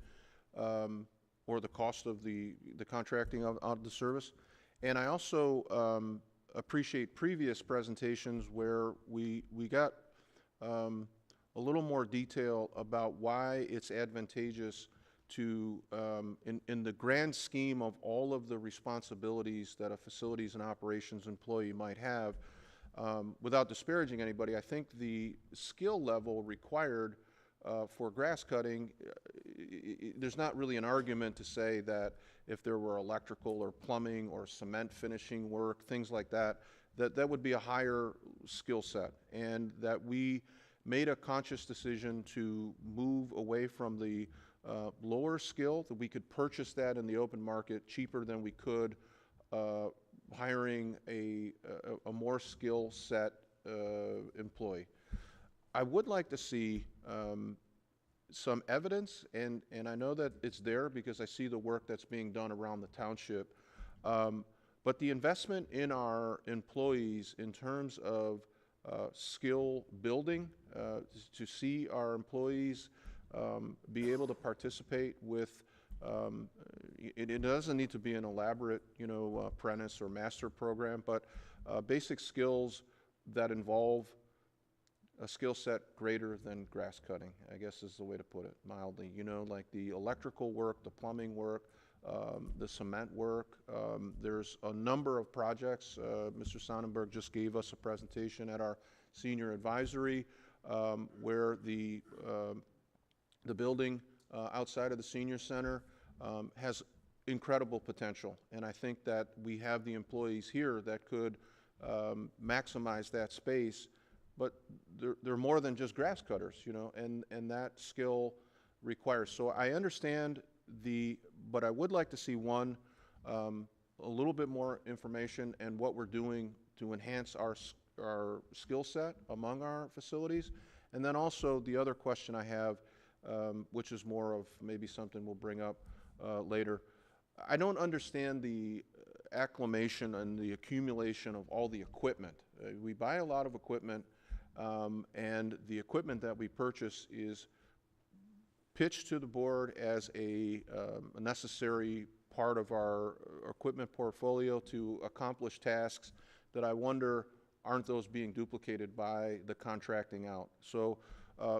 or the cost of the contracting of the service. And I also appreciate previous presentations where we got a little more detail about why it's advantageous to, in the grand scheme of all of the responsibilities that a facilities and operations employee might have, without disparaging anybody, I think the skill level required for grass cutting, there's not really an argument to say that if there were electrical or plumbing or cement finishing work, things like that, that would be a higher skill set, and that we made a conscious decision to move away from the lower skill, that we could purchase that in the open market cheaper than we could hiring a more skill set employee. I would like to see some evidence, and I know that it's there because I see the work that's being done around the township, but the investment in our employees in terms of skill building, to see our employees be able to participate with, it doesn't need to be an elaborate, apprentice or master program, but basic skills that involve a skill set greater than grass cutting, I guess is the way to put it mildly. Like the electrical work, the plumbing work, the cement work. There's a number of projects. Mr. Sonnenberg just gave us a presentation at our senior advisory where the building outside of the senior center has incredible potential, and I think that we have the employees here that could maximize that space, but they're more than just grass cutters, and that skill requires. So I understand but I would like to see a little bit more information and what we're doing to enhance our skill set among our facilities. And then also the other question I have, which is more of maybe something we'll bring up later. I don't understand the acclimation and the accumulation of all the equipment. We buy a lot of equipment, and the equipment that we purchase is pitched to the board as a necessary part of our equipment portfolio to accomplish tasks that I wonder aren't those being duplicated by the contracting out. So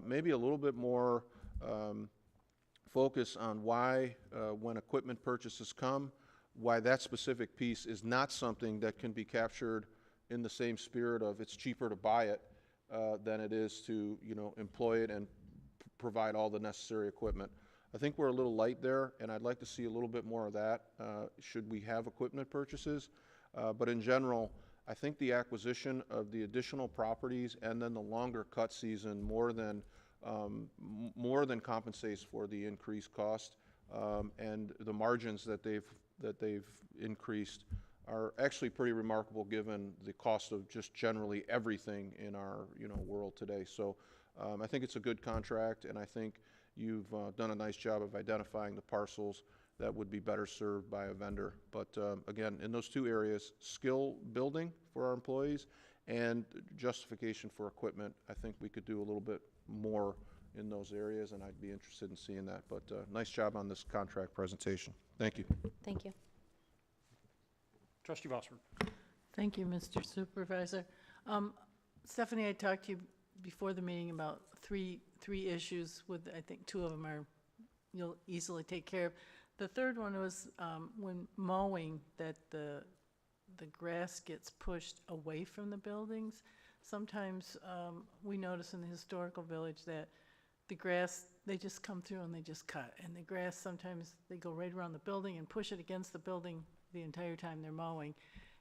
maybe a little bit more focus on why, when equipment purchases come, why that specific piece is not something that can be captured in the same spirit of it's cheaper to buy it than it is to employ it and provide all the necessary equipment. I think we're a little light there, and I'd like to see a little bit more of that should we have equipment purchases. But in general, I think the acquisition of the additional properties and then the longer cut season more than compensates for the increased cost, and the margins that they've increased are actually pretty remarkable given the cost of just generally everything in our, world today. So I think it's a good contract, and I think you've done a nice job of identifying the parcels that would be better served by a vendor. But again, in those two areas, skill building for our employees and justification for equipment, I think we could do a little bit more in those areas, and I'd be interested in seeing that. But nice job on this contract presentation. Thank you. Thank you. Trustee Vossberg. Thank you, Mr. Supervisor. Stephanie, I talked to you before the meeting about three issues with, I think two of them you'll easily take care of. The third one was when mowing, that the grass gets pushed away from the buildings. Sometimes we notice in the historical village that the grass, they just come through and they just cut. And the grass, sometimes they go right around the building and push it against the building the entire time they're mowing.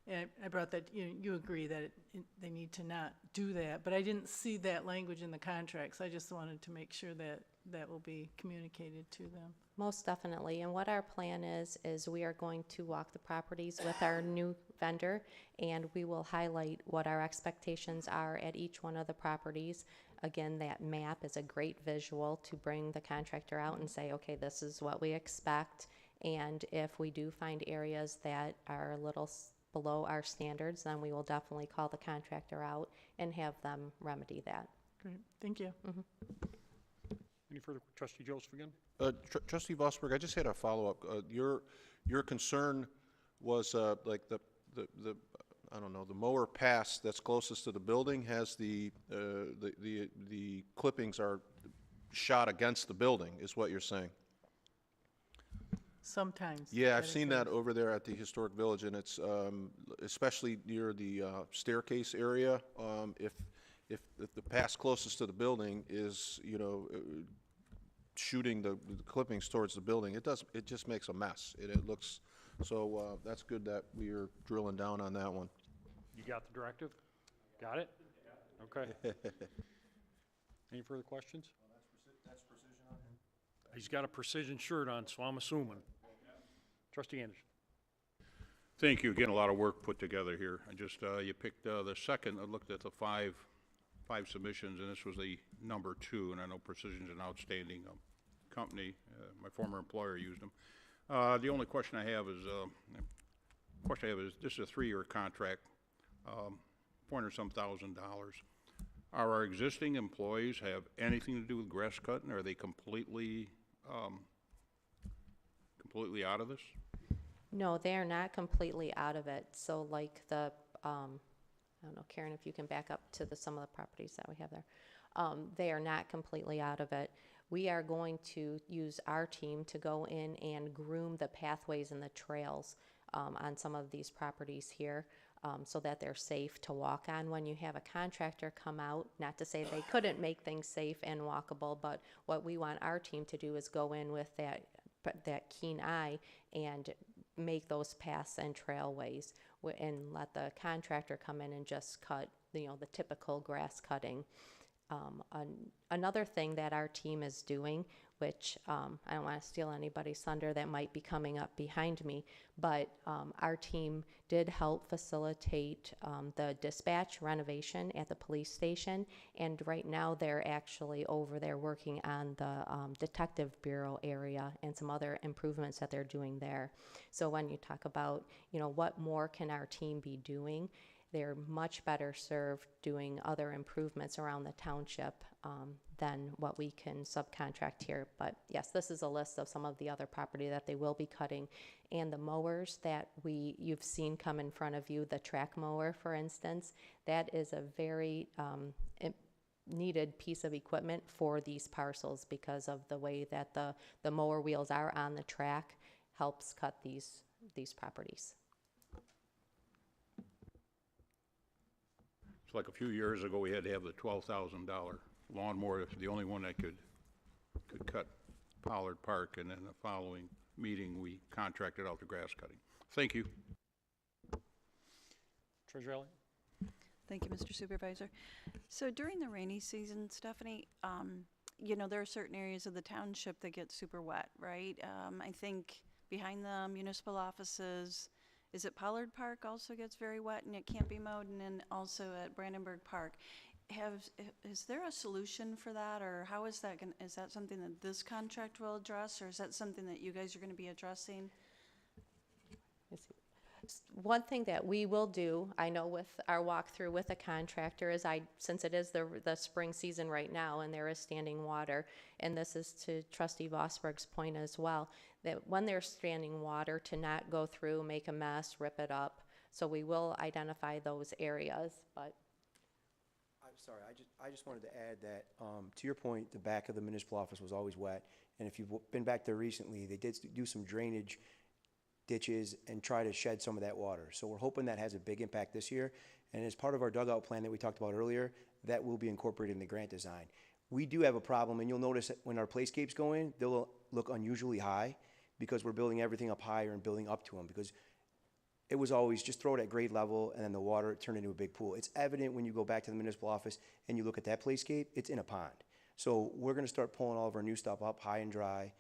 And I brought that, you agree that they need to not do that, but I didn't see that language in the contracts. I just wanted to make sure that that will be communicated to them. Most definitely. And what our plan is we are going to walk the properties with our new vendor, and we will highlight what our expectations are at each one of the properties. Again, that map is a great visual to bring the contractor out and say, okay, this is what we expect. And if we do find areas that are a little below our standards, then we will definitely call the contractor out and have them remedy that. Great, thank you. Any further, Trustee Joseph again? Trustee Vossberg, I just had a follow-up. Your concern was like the I don't know, the mower pass that's closest to the building has the clippings are shot against the building, is what you're saying? Sometimes. Yeah, I've seen that over there at the Historic Village, and it's especially near the staircase area. If the pass closest to the building is, shooting the clippings towards the building, it just makes a mess. It looks, so that's good that we are drilling down on that one. You got the directive? Got it? Okay. Any further questions? That's precision on him. He's got a precision shirt on, so I'm assuming. Trustee Anderson. Thank you. Again, a lot of work put together here. I just, you picked the second, I looked at the five submissions, and this was the number 2, and I know Precision's an outstanding company. My former employer used them. The only question I have is, this is a 3-year contract, $400-some thousand. Are our existing employees have anything to do with grass cutting? Are they completely out of this? No, they are not completely out of it. So like the, I don't know, Karen, if you can back up to some of the properties that we have there. They are not completely out of it. We are going to use our team to go in and groom the pathways and the trails on some of these properties here. So that they're safe to walk on. When you have a contractor come out, not to say they couldn't make things safe and walkable, but what we want our team to do is go in with that keen eye and make those paths and trailways, and let the contractor come in and just cut, the typical grass cutting. Another thing that our team is doing, which I don't want to steal anybody's thunder that might be coming up behind me, but our team did help facilitate the dispatch renovation at the police station, and right now they're actually over there working on the detective bureau area and some other improvements that they're doing there. So when you talk about, what more can our team be doing, they're much better served doing other improvements around the township than what we can subcontract here. But yes, this is a list of some of the other property that they will be cutting. And the mowers that you've seen come in front of you, the track mower, for instance, that is a very needed piece of equipment for these parcels because of the way that the mower wheels are on the track helps cut these properties. It's like a few years ago, we had to have the $12,000 lawnmower, the only one that could cut Pollard Park, and then the following meeting, we contracted out the grass cutting. Thank you. Treasurer Elliott. Thank you, Mr. Supervisor. So during the rainy season, Stephanie, there are certain areas of the township that get super wet, right? I think behind the municipal offices is it Pollard Park also gets very wet and it can't be mowed, and then also at Brandenburg Park. Is there a solution for that, or how is that is that something that this contract will address, or is that something that you guys are gonna be addressing? One thing that we will do, I know with our walkthrough with a contractor, is since it is the spring season right now and there is standing water, and this is to Trustee Vosberg's point as well, that when there's standing water, to not go through, make a mess, rip it up. So we will identify those areas, but. I'm sorry, I just wanted to add that, to your point, the back of the municipal office was always wet. And if you've been back there recently, they did do some drainage ditches and try to shed some of that water. So we're hoping that has a big impact this year. And as part of our dugout plan that we talked about earlier, that will be incorporated in the grant design. We do have a problem, and you'll notice that when our playscapes go in, they'll look unusually high because we're building everything up higher and building up to them, because it was always just throw it at grade level and then the water turned into a big pool. It's evident when you go back to the municipal office and you look at that playscape, it's in a pond. So we're gonna start pulling all of our new stuff up high and dry,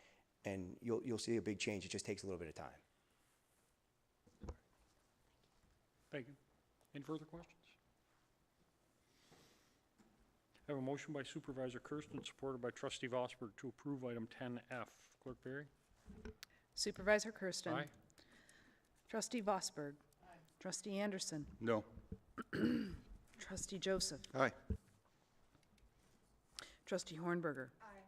and you'll see a big change. It just takes a little bit of time. Thank you. Any further questions? I have a motion by Supervisor Kersten, supported by Trustee Vosberg, to approve item 10F. Clerk Berry? Supervisor Kersten. Aye. Trustee Vosberg. Aye. Trustee Anderson. No. Trustee Joseph. Aye. Trustee Hornberger. Aye.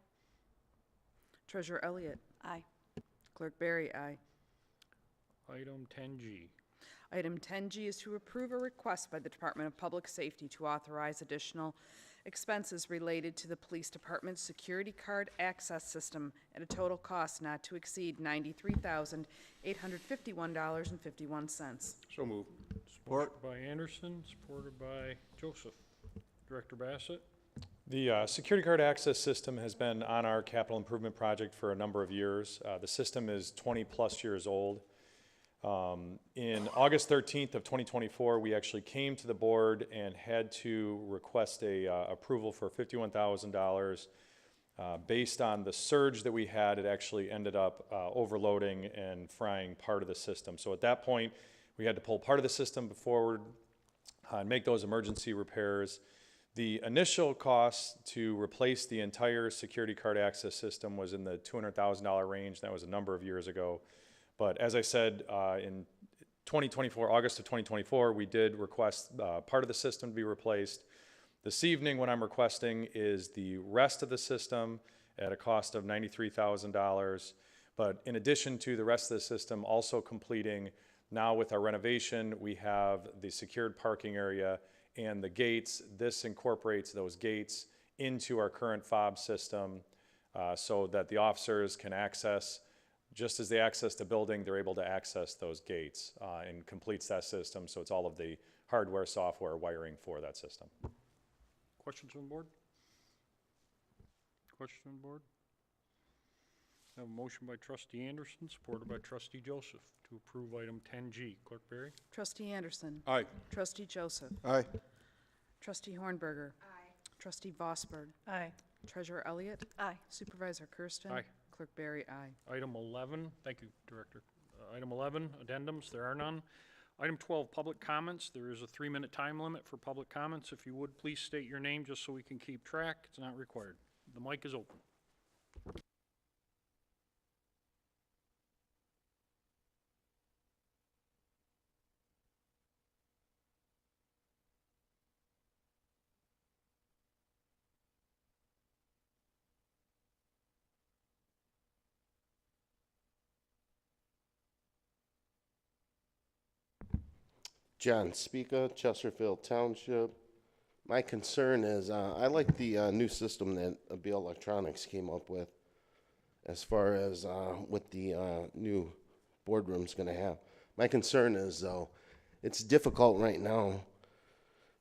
Treasurer Elliott. Aye. Clerk Berry, aye. Item 10G. Item 10G is to approve a request by the Department of Public Safety to authorize additional expenses related to the Police Department's security card access system at a total cost not to exceed $93,851.51. So moved. Support by Anderson, supported by Joseph. Director Bassett? The security card access system has been on our capital improvement project for a number of years. The system is 20-plus years old. In August 13th of 2024, we actually came to the board and had to request a approval for $51,000. Based on the surge that we had, it actually ended up overloading and frying part of the system. So at that point, we had to pull part of the system forward and make those emergency repairs. The initial cost to replace the entire security card access system was in the $200,000 range. That was a number of years ago. But as I said, in 2024, August of 2024, we did request part of the system to be replaced. This evening, what I'm requesting is the rest of the system at a cost of $93,000. But in addition to the rest of the system, also completing, now with our renovation, we have the secured parking area and the gates. This incorporates those gates into our current fob system so that the officers can access. Just as they access the building, they're able to access those gates and completes that system. So it's all of the hardware, software, wiring for that system. Questions from the board? Question from the board? I have a motion by Trustee Anderson, supported by Trustee Joseph, to approve item 10G. Clerk Berry? Trustee Anderson. Aye. Trustee Joseph. Aye. Trustee Hornberger. Aye. Trustee Vosberg. Aye. Treasurer Elliott. Aye. Supervisor Kersten. Aye. Clerk Berry, aye. Item 11, thank you, Director. Item 11, addendums, there are none. Item 12, public comments. There is a 3-minute time limit for public comments. If you would, please state your name just so we can keep track. It's not required. The mic is open. John Speaka, Chesterfield Township. My concern is, I like the new system that BL Electronics came up with as far as what the new boardroom's going to have. My concern is, though, it's difficult right now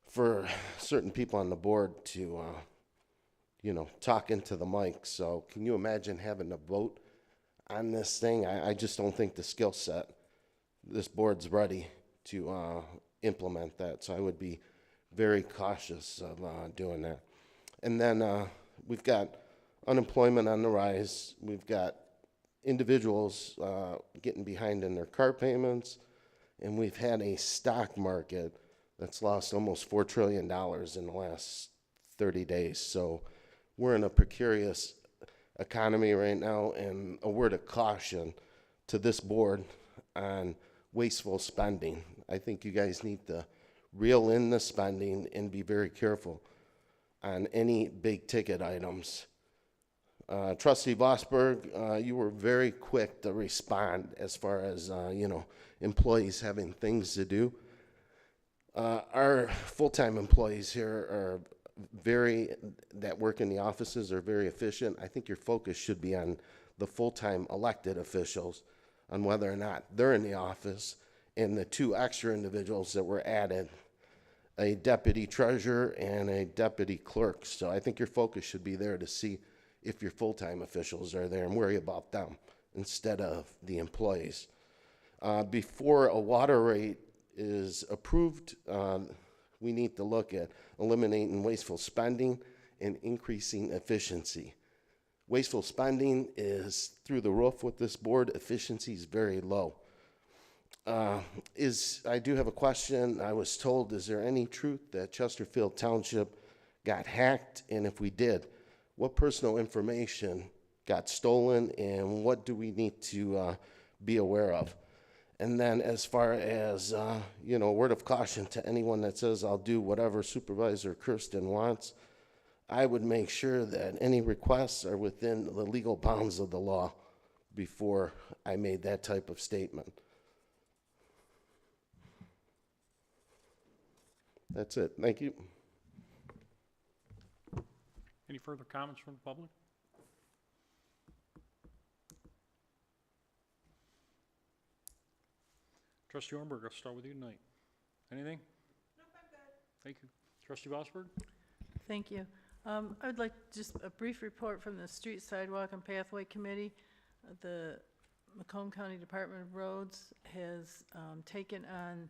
for certain people on the board to, talk into the mic. So can you imagine having to vote on this thing? I just don't think the skill set, this board's ready to implement that. So I would be very cautious of doing that. And then we've got unemployment on the rise. We've got individuals getting behind in their car payments. And we've had a stock market that's lost almost $4 trillion in the last 30 days. So we're in a precarious economy right now, and a word of caution to this board on wasteful spending. I think you guys need to reel in the spending and be very careful on any big ticket items. Trustee Vosberg, you were very quick to respond as far as, employees having things to do. Our full-time employees here that work in the offices are very efficient. I think your focus should be on the full-time elected officials, on whether or not they're in the office, and the 2 extra individuals that were added, a deputy treasurer and a deputy clerk. So I think your focus should be there to see if your full-time officials are there and worry about them instead of the employees. Before a water rate is approved, we need to look at eliminating wasteful spending and increasing efficiency. Wasteful spending is through the roof with this board. Efficiency is very low. I do have a question. I was told, is there any truth that Chesterfield Township got hacked? And if we did, what personal information got stolen, and what do we need to be aware of? And then as far as, a word of caution to anyone that says, I'll do whatever Supervisor Kersten wants, I would make sure that any requests are within the legal bounds of the law before I made that type of statement. That's it. Thank you. Any further comments from the public? Trustee Ornberg, I'll start with you tonight. Anything? Nope, I'm good. Thank you. Trustee Vosberg? Thank you. I would like just a brief report from the Street, Sidewalk, and Pathway Committee. The Macomb County Department of Roads has taken on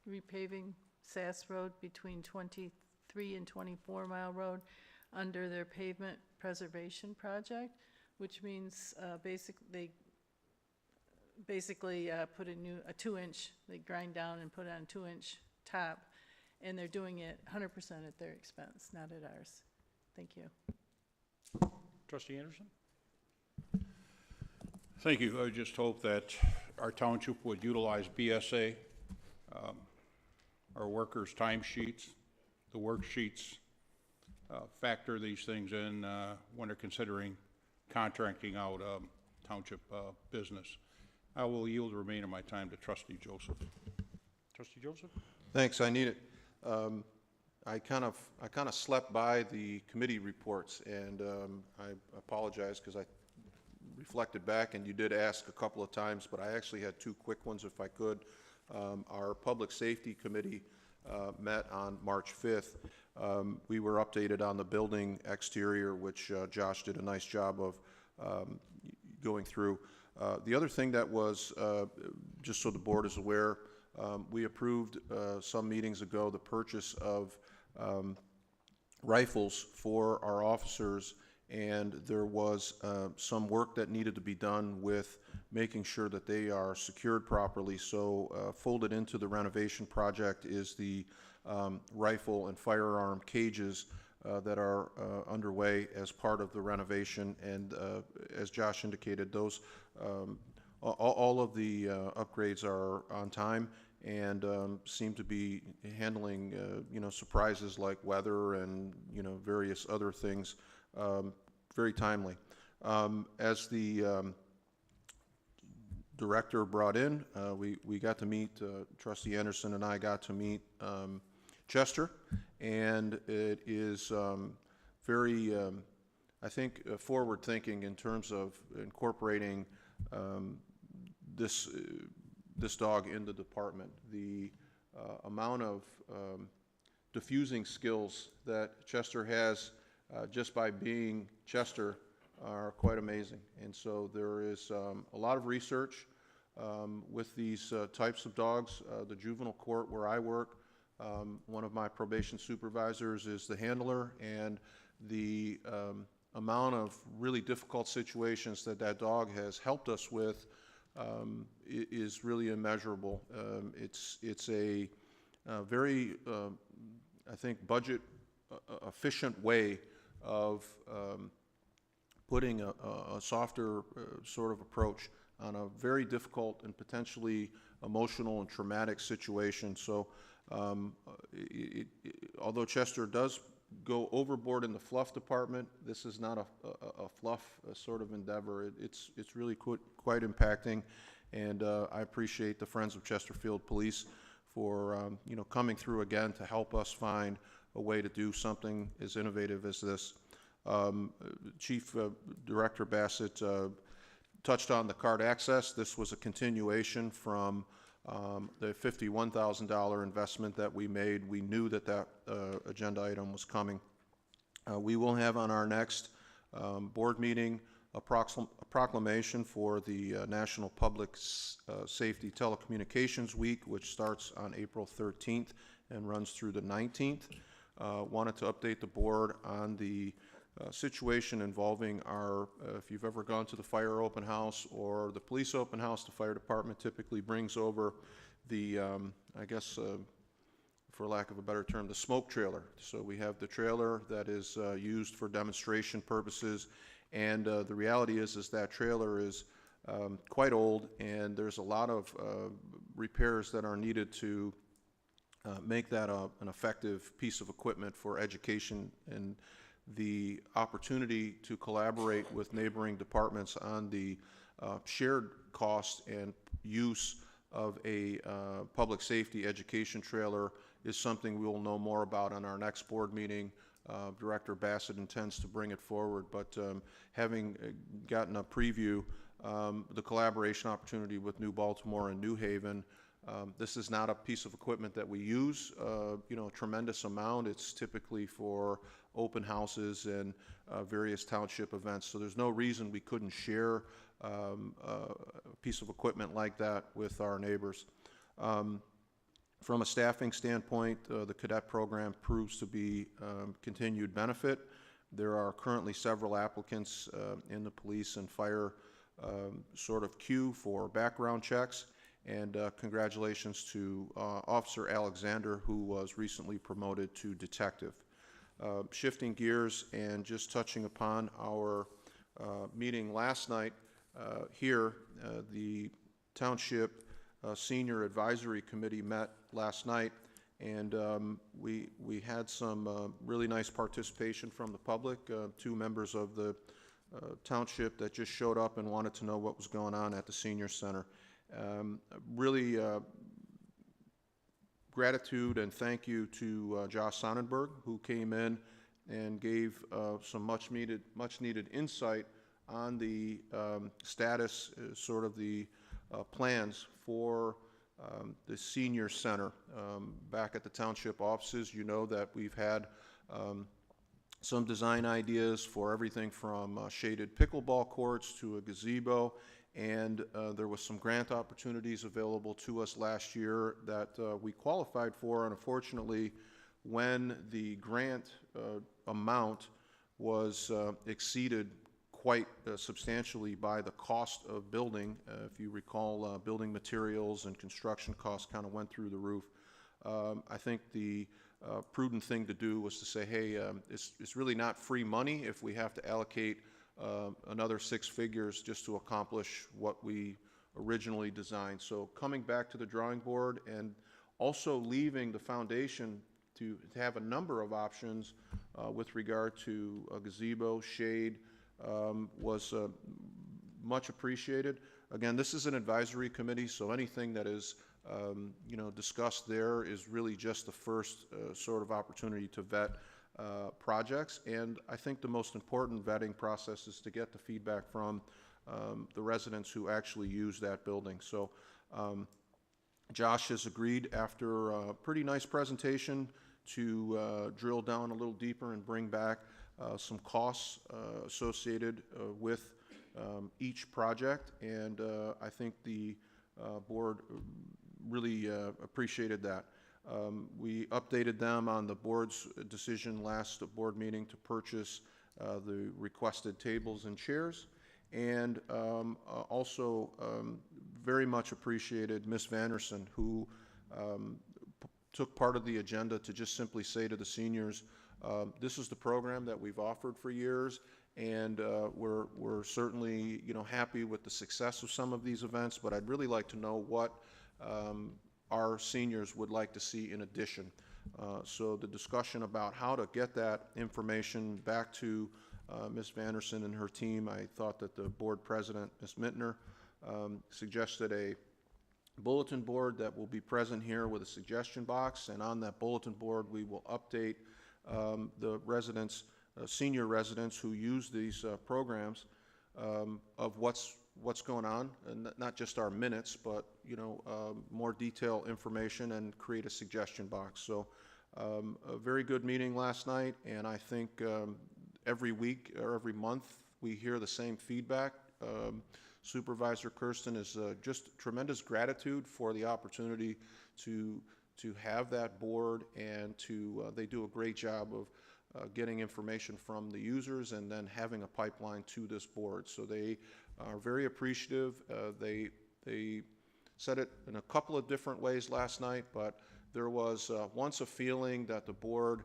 repaving Sass Road between 23 and 24 Mile Road under their pavement preservation project, which means they basically put a 2-inch, they grind down and put on a 2-inch top, and they're doing it 100% at their expense, not at ours. Thank you. Trustee Anderson? Thank you. I just hope that our township would utilize BSA, our workers' timesheets, the worksheets, factor these things in when they're considering contracting out township business. I will yield the remainder of my time to Trustee Joseph. Trustee Joseph? Thanks, I need it. I kind of slept by the committee reports, and I apologize because I reflected back, and you did ask a couple of times, but I actually had 2 quick ones if I could. Our Public Safety Committee met on March 5th. We were updated on the building exterior, which Josh did a nice job of going through. The other thing that was, just so the board is aware, we approved some meetings ago the purchase of rifles for our officers, and there was some work that needed to be done with making sure that they are secured properly. So folded into the renovation project is the rifle and firearm cages that are underway as part of the renovation, and as Josh indicated, those all of the upgrades are on time and seem to be handling surprises like weather and various other things very timely. As the director brought in, we got to meet, Trustee Anderson and I got to meet Chester, and it is very, I think, forward thinking in terms of incorporating this dog in the department. The amount of diffusing skills that Chester has just by being Chester are quite amazing. And so there is a lot of research with these types of dogs. The juvenile court where I work, one of my probation supervisors is the handler, and the amount of really difficult situations that dog has helped us with is really immeasurable. It's a very, I think, budget efficient way of putting a softer sort of approach on a very difficult and potentially emotional and traumatic situation. So although Chester does go overboard in the fluff department, this is not a fluff sort of endeavor. It's really quite impacting, and I appreciate the Friends of Chesterfield Police for coming through again to help us find a way to do something as innovative as this. Chief Director Bassett touched on the card access. This was a continuation from the $51,000 investment that we made. We knew that agenda item was coming. We will have on our next board meeting a proclamation for the National Public Safety Telecommunications Week, which starts on April 13th and runs through the 19th. Wanted to update the board on the situation involving our, if you've ever gone to the fire open house or the police open house, the fire department typically brings over the, I guess, for lack of a better term, the smoke trailer. So we have the trailer that is used for demonstration purposes, and the reality is that trailer is quite old, and there's a lot of repairs that are needed to make that an effective piece of equipment for education, and the opportunity to collaborate with neighboring departments on the shared cost and use of a public safety education trailer is something we will know more about on our next board meeting. Director Bassett intends to bring it forward, but having gotten a preview, the collaboration opportunity with New Baltimore and New Haven, this is not a piece of equipment that we use, a tremendous amount. It's typically for open houses and various township events. So there's no reason we couldn't share a piece of equipment like that with our neighbors. From a staffing standpoint, the cadet program proves to be continued benefit. There are currently several applicants in the police and fire sort of queue for background checks. And congratulations to Officer Alexander, who was recently promoted to detective. Shifting gears and just touching upon our meeting last night here, the Township Senior Advisory Committee met last night, and we had some really nice participation from the public. 2 members of the township that just showed up and wanted to know what was going on at the senior center. Really gratitude and thank you to Josh Sonnenberg, who came in and gave some much needed insight on the status, sort of the plans for the senior center back at the township offices. You know that we've had some design ideas for everything from shaded pickleball courts to a gazebo, and there was some grant opportunities available to us last year that we qualified for, and unfortunately, when the grant amount was exceeded quite substantially by the cost of building. If you recall, building materials and construction costs kind of went through the roof. I think the prudent thing to do was to say, hey, it's really not free money if we have to allocate another 6 figures just to accomplish what we originally designed. So coming back to the drawing board and also leaving the foundation to have a number of options with regard to a gazebo, shade, was much appreciated. Again, this is an advisory committee, so anything that is discussed there is really just the first sort of opportunity to vet projects. And I think the most important vetting process is to get the feedback from the residents who actually use that building. So Josh has agreed, after a pretty nice presentation, to drill down a little deeper and bring back some costs associated with each project, and I think the board really appreciated that. We updated them on the board's decision last board meeting to purchase the requested tables and chairs, And also very much appreciated Ms. Vanderson, who took part of the agenda to just simply say to the seniors, this is the program that we've offered for years, and we're certainly, you know, happy with the success of some of these events, but I'd really like to know what our seniors would like to see in addition. So the discussion about how to get that information back to Ms. Vanderson and her team, I thought that the board president, Ms. Mittner, suggested a bulletin board that will be present here with a suggestion box, and on that bulletin board we will update the residents, senior residents who use these programs, of what's going on, and not just our minutes, but, you know, more detailed information, and create a suggestion box. So a very good meeting last night, and I think every week or every month we hear the same feedback. Supervisor Kersten is just tremendous gratitude for the opportunity to have that board, and they do a great job of getting information from the users and then having a pipeline to this board. So they are very appreciative. They said it in a couple of different ways last night, but there was once a feeling that the board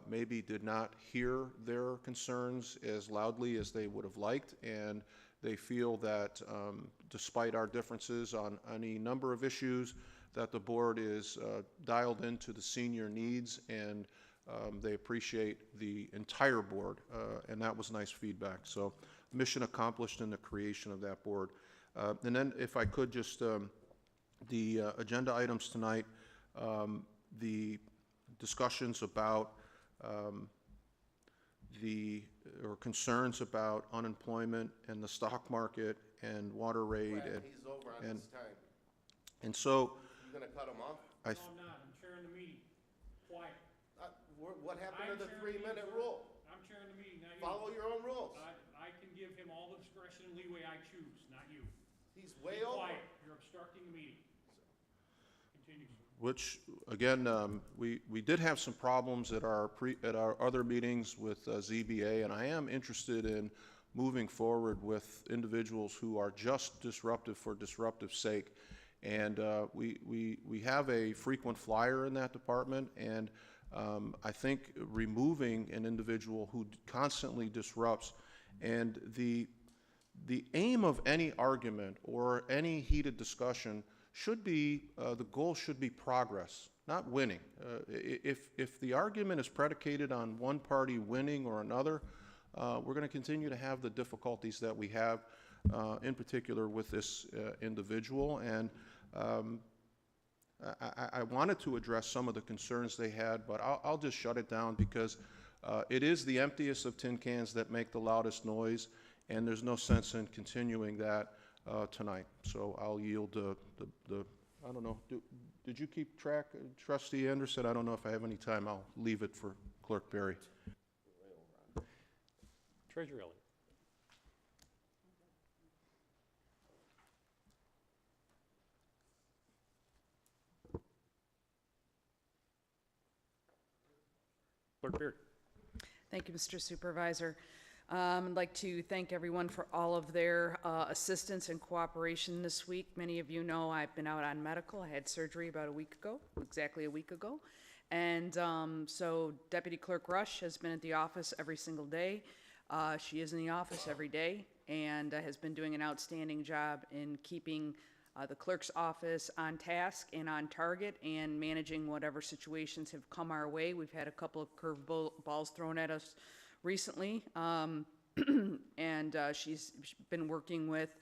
maybe did not hear their concerns as loudly as they would have liked, and they feel that despite our differences on any number of issues, that the board is dialed into the senior needs, and they appreciate the entire board, and that was nice feedback. So mission accomplished in the creation of that board. And then if I could just, the agenda items tonight, the discussions about or concerns about unemployment and the stock market and water rate. He's over on his time. And so You gonna cut him off? No, I'm not. I'm chairing the meeting. Quiet. What happened to the I'm chairing the 3-minute meeting, rule? I'm chairing the meeting, not you. Follow your own rules. I can give him all the discretion and leeway I choose, not you. He's Be way over. quiet. You're obstructing the meeting. Continue, sir. which, again, we did have some problems at our other meetings with ZBA, and I am interested in moving forward with individuals who are just disruptive for disruptive's sake. And we have a frequent flyer in that department, and I think removing an individual who constantly disrupts, and the aim of any argument or any heated discussion should be, the goal should be progress, not winning. If the argument is predicated on one party winning or another, we're going to continue to have the difficulties that we have, in particular with this individual. And I wanted to address some of the concerns they had, but I'll just shut it down, because it is the emptiest of tin cans that make the loudest noise, and there's no sense in continuing that tonight. So I'll yield the I don't know, did you keep track, Trustee Anderson? I don't know if I have any time. I'll leave it for Clerk Berry. Treasurer Elliott. Clerk Beard. Thank you, Mr. Supervisor. I'd like to thank everyone for all of their assistance and cooperation this week. Many of you know I've been out on medical. I had surgery about exactly a week ago. And so Deputy Clerk Rush has been at the office every single day. She is in the office every day, and has been doing an outstanding job in keeping the clerk's office on task and on target, and managing whatever situations have come our way. We've had a couple of curve balls thrown at us recently, and she's been working with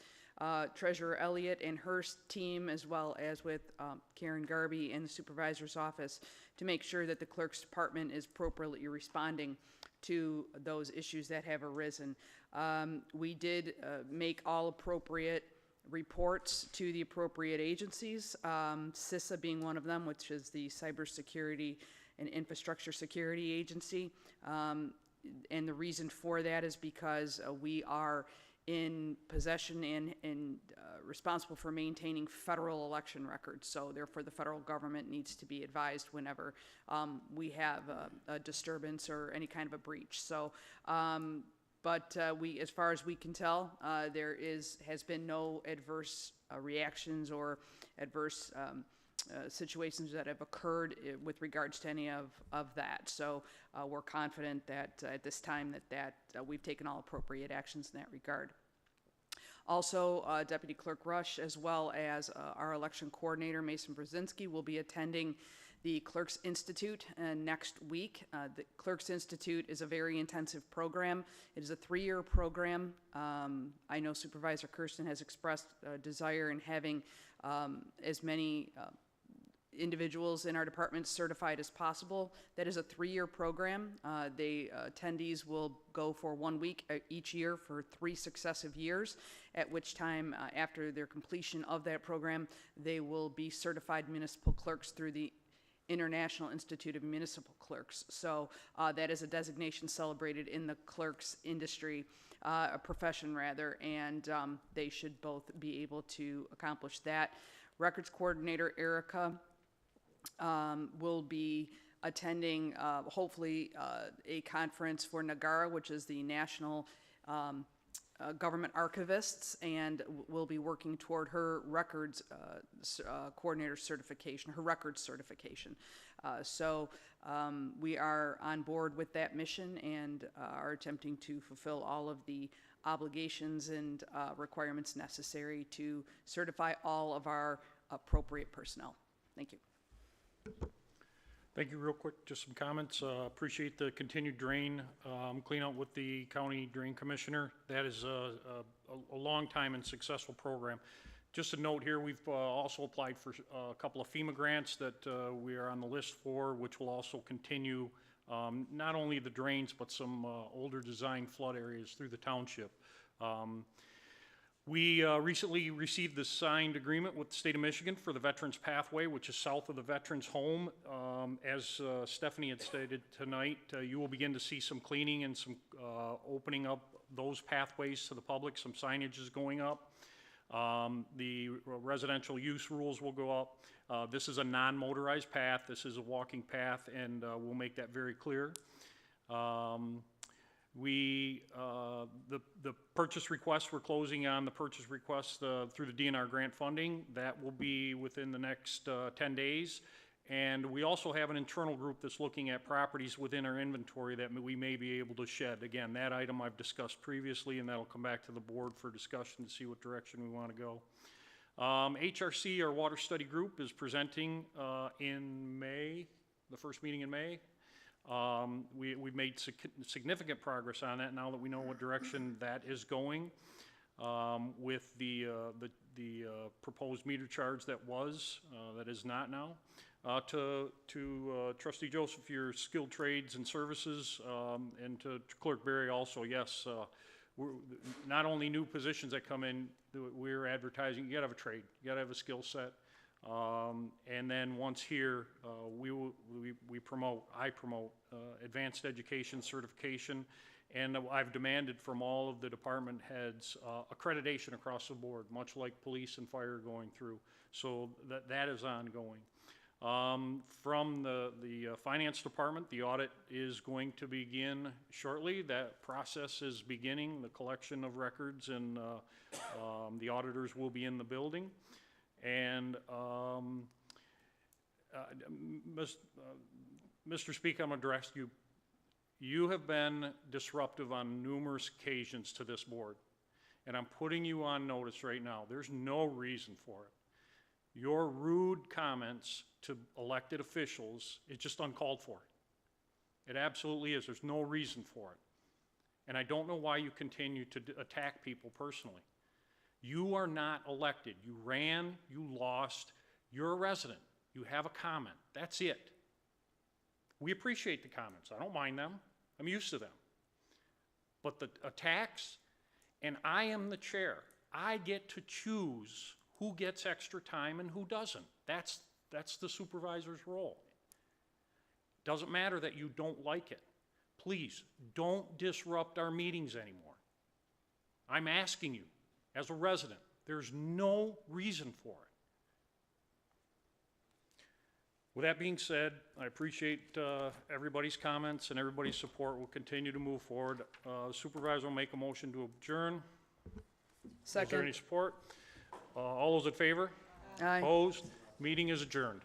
Treasurer Elliott and her team, as well as with Karen Garby in the supervisor's office, to make sure that the clerk's department is appropriately responding to those issues that have arisen. We did make all appropriate reports to the appropriate agencies, CISA being one of them, which is the Cybersecurity and Infrastructure Security Agency. And the reason for that is because we are in possession and responsible for maintaining federal election records. So therefore, the federal government needs to be advised whenever we have a disturbance or any kind of a breach. So But as far as we can tell, has been no adverse reactions or adverse situations that have occurred with regards to any of that. So we're confident that at this time that we've taken all appropriate actions in that regard. Also, Deputy Clerk Rush, as well as our election coordinator, Mason Brzezinski, will be attending the Clerks Institute next week. The Clerks Institute is a very intensive program. It is a 3-year program. I know Supervisor Kersten has expressed a desire in having as many individuals in our department certified as possible. That is a 3-year program. Attendees will go for 1 week each year for 3 successive years, at which time, after their completion of that program, they will be certified municipal clerks through the International Institute of Municipal Clerks. So that is a designation celebrated in the clerks industry, a profession rather, and they should both be able to accomplish that. Records coordinator Erica will be attending, hopefully, a conference for Nagara, which is the National Government Archivists, and will be working toward her records coordinator certification, her records certification. So we are on board with that mission and are attempting to fulfill all of the obligations and requirements necessary to certify all of our appropriate personnel. Thank you. Thank you. Real quick, just some comments. Appreciate the continued drain clean out with the county drain commissioner. That is a long time and successful program. Just a note here, we've also applied for a couple of FEMA grants that we are on the list for, which will also continue not only the drains, but some older design flood areas through the township. We recently received the signed agreement with the state of Michigan for the Veterans Pathway, which is south of the Veterans Home. As Stephanie had stated tonight, you will begin to see some cleaning and some opening up those pathways to the public. Some signage is going up. The residential use rules will go up. This is a non-motorized path. This is a walking path, and we'll make that very clear. The purchase request, we're closing on the purchase request through the DNR grant funding. That will be within the next 10 days. And we also have an internal group that's looking at properties within our inventory that we may be able to shed. Again, that item I've discussed previously, and that'll come back to the board for discussion to see what direction we want to go. HRC, our water study group, is presenting in May, the first meeting in May. We've made significant progress on that now that we know what direction that is going with the proposed meter charge that is not now. To Trustee Joseph, your skilled trades and services, and to Clerk Berry also, yes, not only new positions that come in, we're advertising, you gotta have a trade, you gotta have a skill set. And then once here, I promote advanced education certification, and I've demanded from all of the department heads accreditation across the board, much like police and fire going through. So that is ongoing. From the finance department, the audit is going to begin shortly. That process is beginning, the collection of records, and the auditors will be in the building. And Mr. Speaker, I'm going to address you. You have been disruptive on numerous occasions to this board, and I'm putting you on notice right now. There's no reason for it. Your rude comments to elected officials is just uncalled for. It absolutely is. There's no reason for it. And I don't know why you continue to attack people personally. You are not elected. You ran, you lost, you're a resident. You have a comment. That's it. We appreciate the comments. I don't mind them. I'm used to them. But the attacks, and I am the chair. I get to choose who gets extra time and who doesn't. That's the supervisor's role. Doesn't matter that you don't like it. Please, don't disrupt our meetings anymore. I'm asking you. As a resident, there's no reason for With that being said, I appreciate everybody's comments and everybody's support. We'll continue to move forward. Supervisor will make a motion to adjourn. Is there any Second. support? All those in favor? Aye. Opposed? Meeting is adjourned.